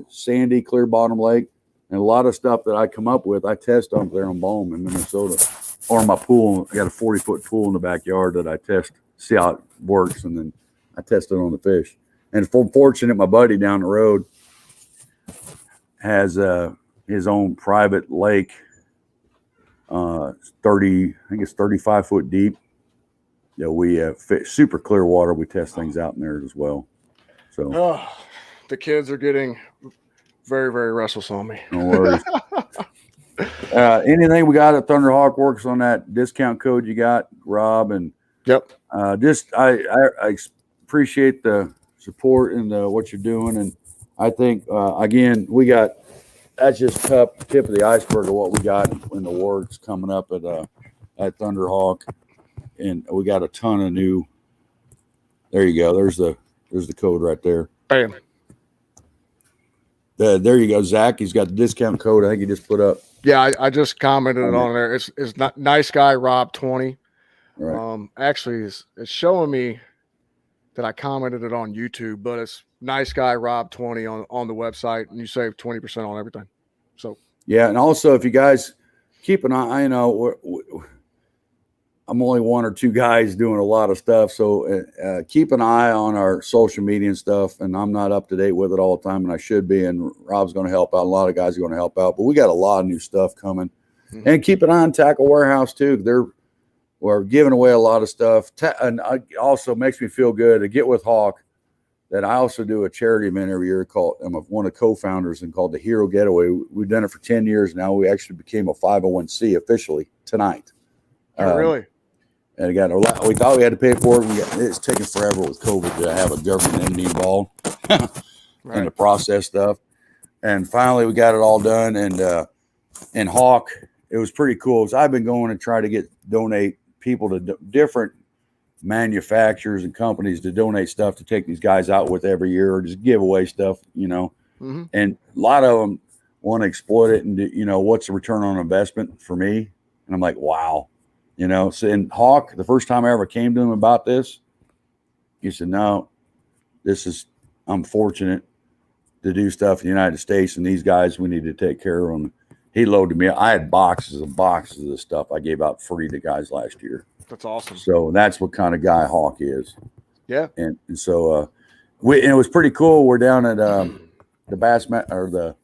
sandy, clear bottom lake. And a lot of stuff that I come up with, I test up there on Balm in Minnesota. Or my pool, I got a 40-foot pool in the backyard that I test, see how it works, and then I test it on the fish. And fortunate, my buddy down the road has his own private lake, 35 foot deep. Yeah, we fish super clear water. We test things out in there as well. So the kids are getting very, very restless on me. No worries. Anything we got at Thunderhawk works on that discount code you got, Rob, and yep. I appreciate the support and what you're doing, and I think again we got that's just tip of the iceberg of what we got in the works coming up at Thunderhawk, and we got a ton of new. There you go. There's the code right there. Bam. There you go, Zach. He's got the discount code. I think he just put up. Yeah, I just commented it on there. It's not nice guy Rob 20. Right. Actually, it's showing me that I commented it on YouTube, but it's nice guy Rob 20 on the website, and you save 20% on everything. So yeah, and also if you guys keep an eye, I know I'm only one or two guys doing a lot of stuff, so keep an eye on our social media and stuff. And I'm not up to date with it all the time, and I should be. And Rob's going to help out. A lot of guys are going to help out, but we got a lot of new stuff coming. Mm-hmm. And keep an eye on Tackle Warehouse too. We're giving away a lot of stuff, and it also makes me feel good to get with Hawk. That I also do a charity event every year called. I'm one of the co-founders and called the Hero Getaway. We've done it for 10 years now. We actually became a 501c officially tonight. Really? And again, we thought we had to pay for it. It's taken forever with COVID to have a government entity involved in the process stuff. And finally, we got it all done. And Hawk, it was pretty cool. So I've been going and trying to donate people to different manufacturers and companies to donate stuff to take these guys out with every year, or just give away stuff, Mm-hmm. And a lot of them want to exploit it. And what's the return on investment for me? And I'm like, wow. So in Hawk, the first time I ever came to him about this, he said, no, I'm fortunate to do stuff in the United States, and these guys, we need to take care of them. He loaded me up. I had boxes and boxes of this stuff I gave out free to guys last year. That's awesome. So that's what kind of guy Hawk is. Yeah. And so and it was pretty cool. We're down at the Bassmat or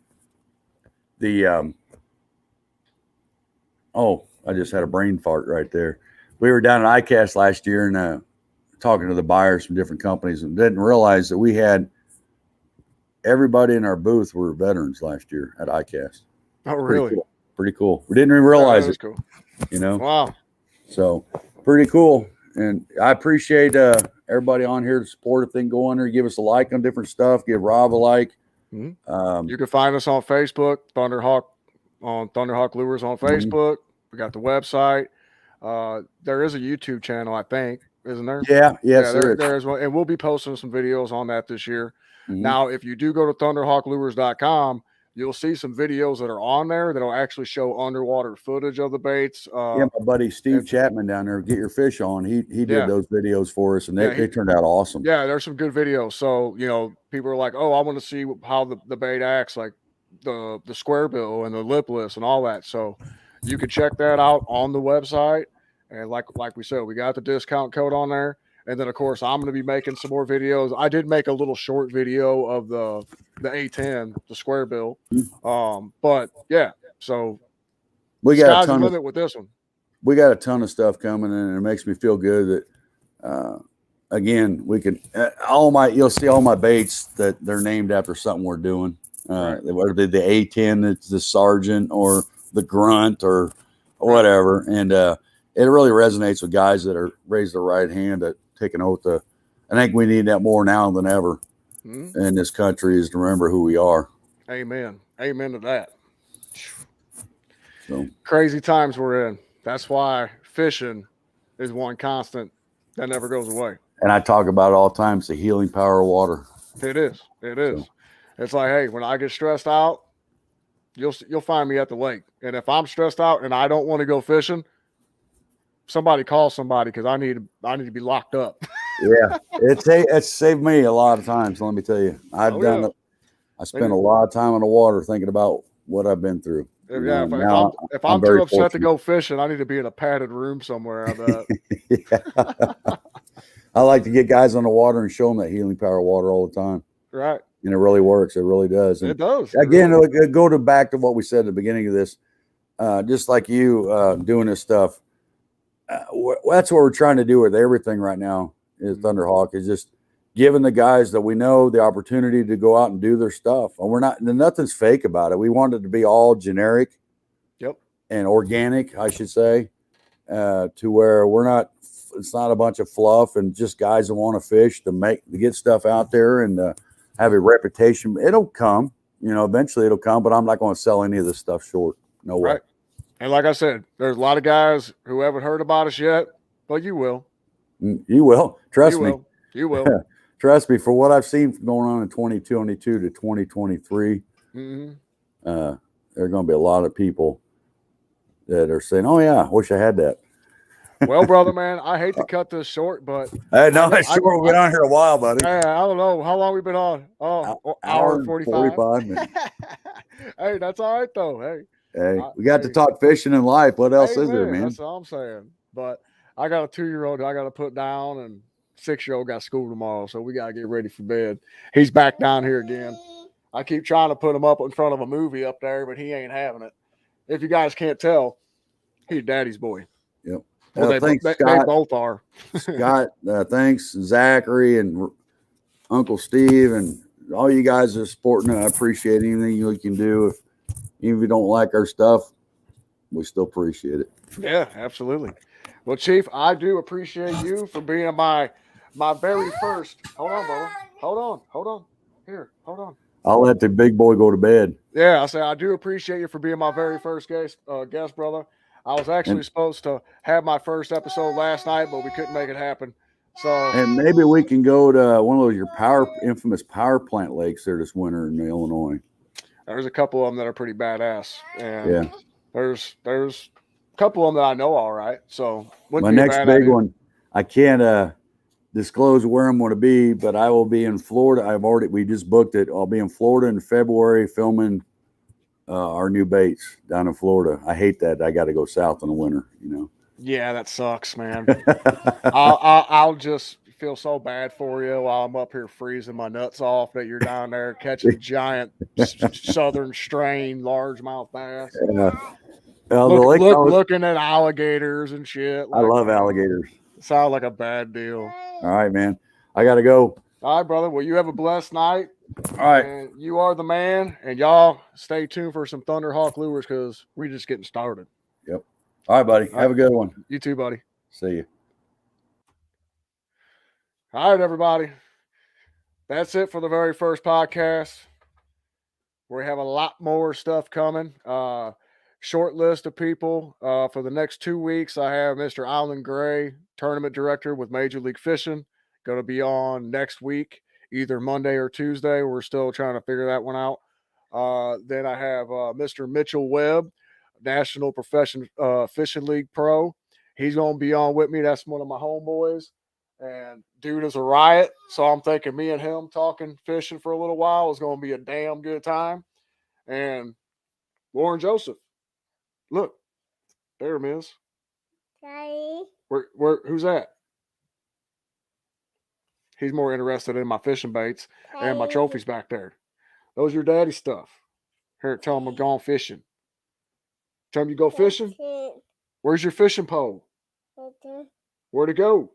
I just had a brain fart right there. We were down at ICAST last year and talking to the buyers from different companies, and didn't realize that we had everybody in our booth were veterans last year at ICAST. Oh, really? Pretty cool. We didn't even realize it. Cool. Wow. So pretty cool. And I appreciate everybody on here to support. If they can go on there, give us a like on different stuff, give Rob a like. Mm-hmm. You can find us on Facebook, Thunderhawk Lures on Facebook. Mm-hmm. We got the website. There is a YouTube channel, I think, isn't there? Yeah, there is one, and we'll be posting some videos on that this year. Mm-hmm. Now, if you do go to thunderhawklures.com, you'll see some videos that are on there that'll actually show underwater footage of the baits. My buddy Steve Chapman down there, Get Your Fish On, he did those videos for us, and they turned out awesome. Yeah, there's some good videos. So, people are like, oh, I want to see how the bait acts, like the square bill and the lipless and all that. So you can check that out on the website. And like we said, we got the discount code on there. And then, of course, I'm going to be making some more videos. I did make a little short video of the A10, the square bill. But, yeah, so we got a ton limit with this one. We got a ton of stuff coming, and it makes me feel good that, again, we can you'll see all my baits that they're named after something we're doing. Whether the A10, it's the Sergeant or the Grunt or whatever. And it really resonates with guys that are raised their right hand at taking oath. I think we need that more now than ever in this country, is to remember who we are. Amen. Amen to that. So crazy times we're in. That's why fishing is one constant that never goes away. And I talk about it all the time. It's the healing power of water. It is. So. It's like, hey, when I get stressed out, you'll find me at the lake. And if I'm stressed out and I don't want to go fishing, somebody call somebody, because I need to be locked up. Yeah, it's saved me a lot of times. Let me tell you, I've done it. I spent a lot of time on the water thinking about what I've been through. Yeah, if I'm too upset to go fishing, I need to be in a padded room somewhere. I bet. I like to get guys on the water and show them that healing power of water all the time. Right. And it really works. It really does. And it does. Again, really go back to what we said at the beginning of this. Just like you doing this stuff, that's what we're trying to do with everything right now. Is Thunderhawk is just giving the guys that we know the opportunity to go out and do their stuff. And nothing's fake about it. We want it to be all generic, and organic, I should say, to where it's not a bunch of fluff and just guys that want to fish to get stuff out there and have a reputation. It'll come. eventually it'll come, but I'm not going to sell any of this stuff short. No way. Right. And like I said, there's a lot of guys who haven't heard about us yet, but you will. You will. Trust me. You will. Trust me, for what I've seen going on in 2022 to 2023, Mm-hmm. there are going to be a lot of people that are saying, "Oh yeah, I wish I had that." Well, brother, man, I hate to cut this short, but Hey, no, we've been on here a while, buddy. I don't know how long we've been on. Oh, hour and 45 minutes. Hey, that's all right though. Hey, we got to talk fishing and life. What else is there, man? That's all I'm saying. But I got a 2-year-old I got to put down, and 6-year-old got school tomorrow, so we got to get ready for bed. He's back down here again. I keep trying to put him up in front of a movie up there, but he ain't having it. If you guys can't tell, he's daddy's boy. Yep. Well, thanks, they both are. Scott, thanks, Zachary and Uncle Steve, and all you guys are supporting it. I appreciate anything you can do. Even if you don't like our stuff, we still appreciate it. Yeah, absolutely. Well, Chief, I do appreciate you for being my very first. Hold on, brother. Hold on. Here, hold on. I'll let the big boy go to bed. Yeah, I do appreciate you for being my very first guest, brother. I was actually supposed to have my first episode last night, but we couldn't make it happen. So, and maybe we can go to one of those infamous power plant lakes there this winter in Illinois. There's a couple of them that are pretty badass, and yeah, there's a couple of them that I know all right. So my next big one, I can't disclose where I'm going to be, but I will be in Florida. We just booked it. I'll be in Florida in February filming our new baits down in Florida. I hate that I got to go south in the winter. Yeah, that sucks, man. I'll just feel so bad for you while I'm up here freezing my nuts off that you're down there catching giant southern strain largemouth bass. Yeah. Looking at alligators and shit. I love alligators. Sounds like a bad deal. All right, man. I got to go. All right, brother. Well, you have a blessed night. All right. And you are the man. And y'all stay tuned for some Thunderhawk lures because we're just getting started. Yep. All right, buddy. Have a good one. You too, buddy. See you. All right, everybody. That's it for the very first podcast. We have a lot more stuff coming. Short list of people for the next 2 weeks. I have Mr. Alan Gray, tournament director with Major League Fishing, going to be on next week, either Monday or Tuesday. We're still trying to figure that one out. Then I have Mr. Mitchell Webb, National Professional Fishing League Pro. He's going to be on with me. That's one of my homeboys. And dude is a riot. So I'm thinking me and him talking fishing for a little while is going to be a damn good time. And Lauren Joseph. Look, there, Miss. Daddy. Who's that? He's more interested in my fishing baits and my trophies back there. Those are your daddy stuff. Here, tell him I'm going fishing. Tell him you go fishing. Where's your fishing pole? Where'd it go?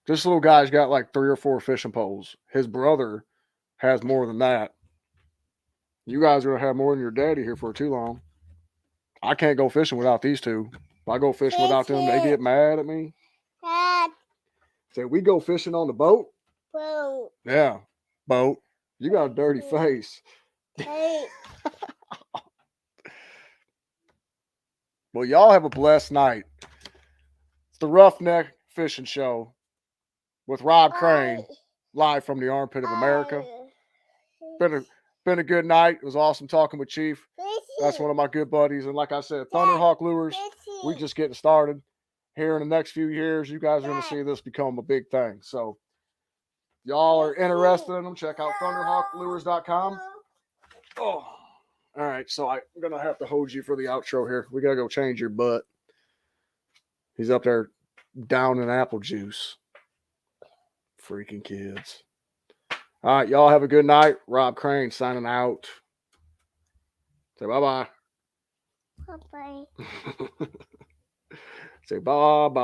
This little guy's got like 3 or 4 fishing poles. His brother has more than that. You guys are going to have more than your daddy here for too long. I can't go fishing without these two. If I go fishing without them, they get mad at me. Say, we go fishing on the boat? Boat. Yeah, boat. You got a dirty face. Well, y'all have a blessed night. It's the Roughneck Fishing Show with Rob Crane, live from the armpit of America. Been a good night. It was awesome talking with Chief. That's one of my good buddies. And like I said, Thunderhawk Lures, we just getting started. Here in the next few years, you guys are going to see this become a big thing. So y'all are interested in them, check out thunderhawklures.com. Oh, all right. So I'm going to have to hold you for the outro here. We got to go change your butt. He's up there down in apple juice. Freaking kids. All right, y'all have a good night. Rob Crane signing out. Say bye-bye. Bye-bye. Say bye-bye.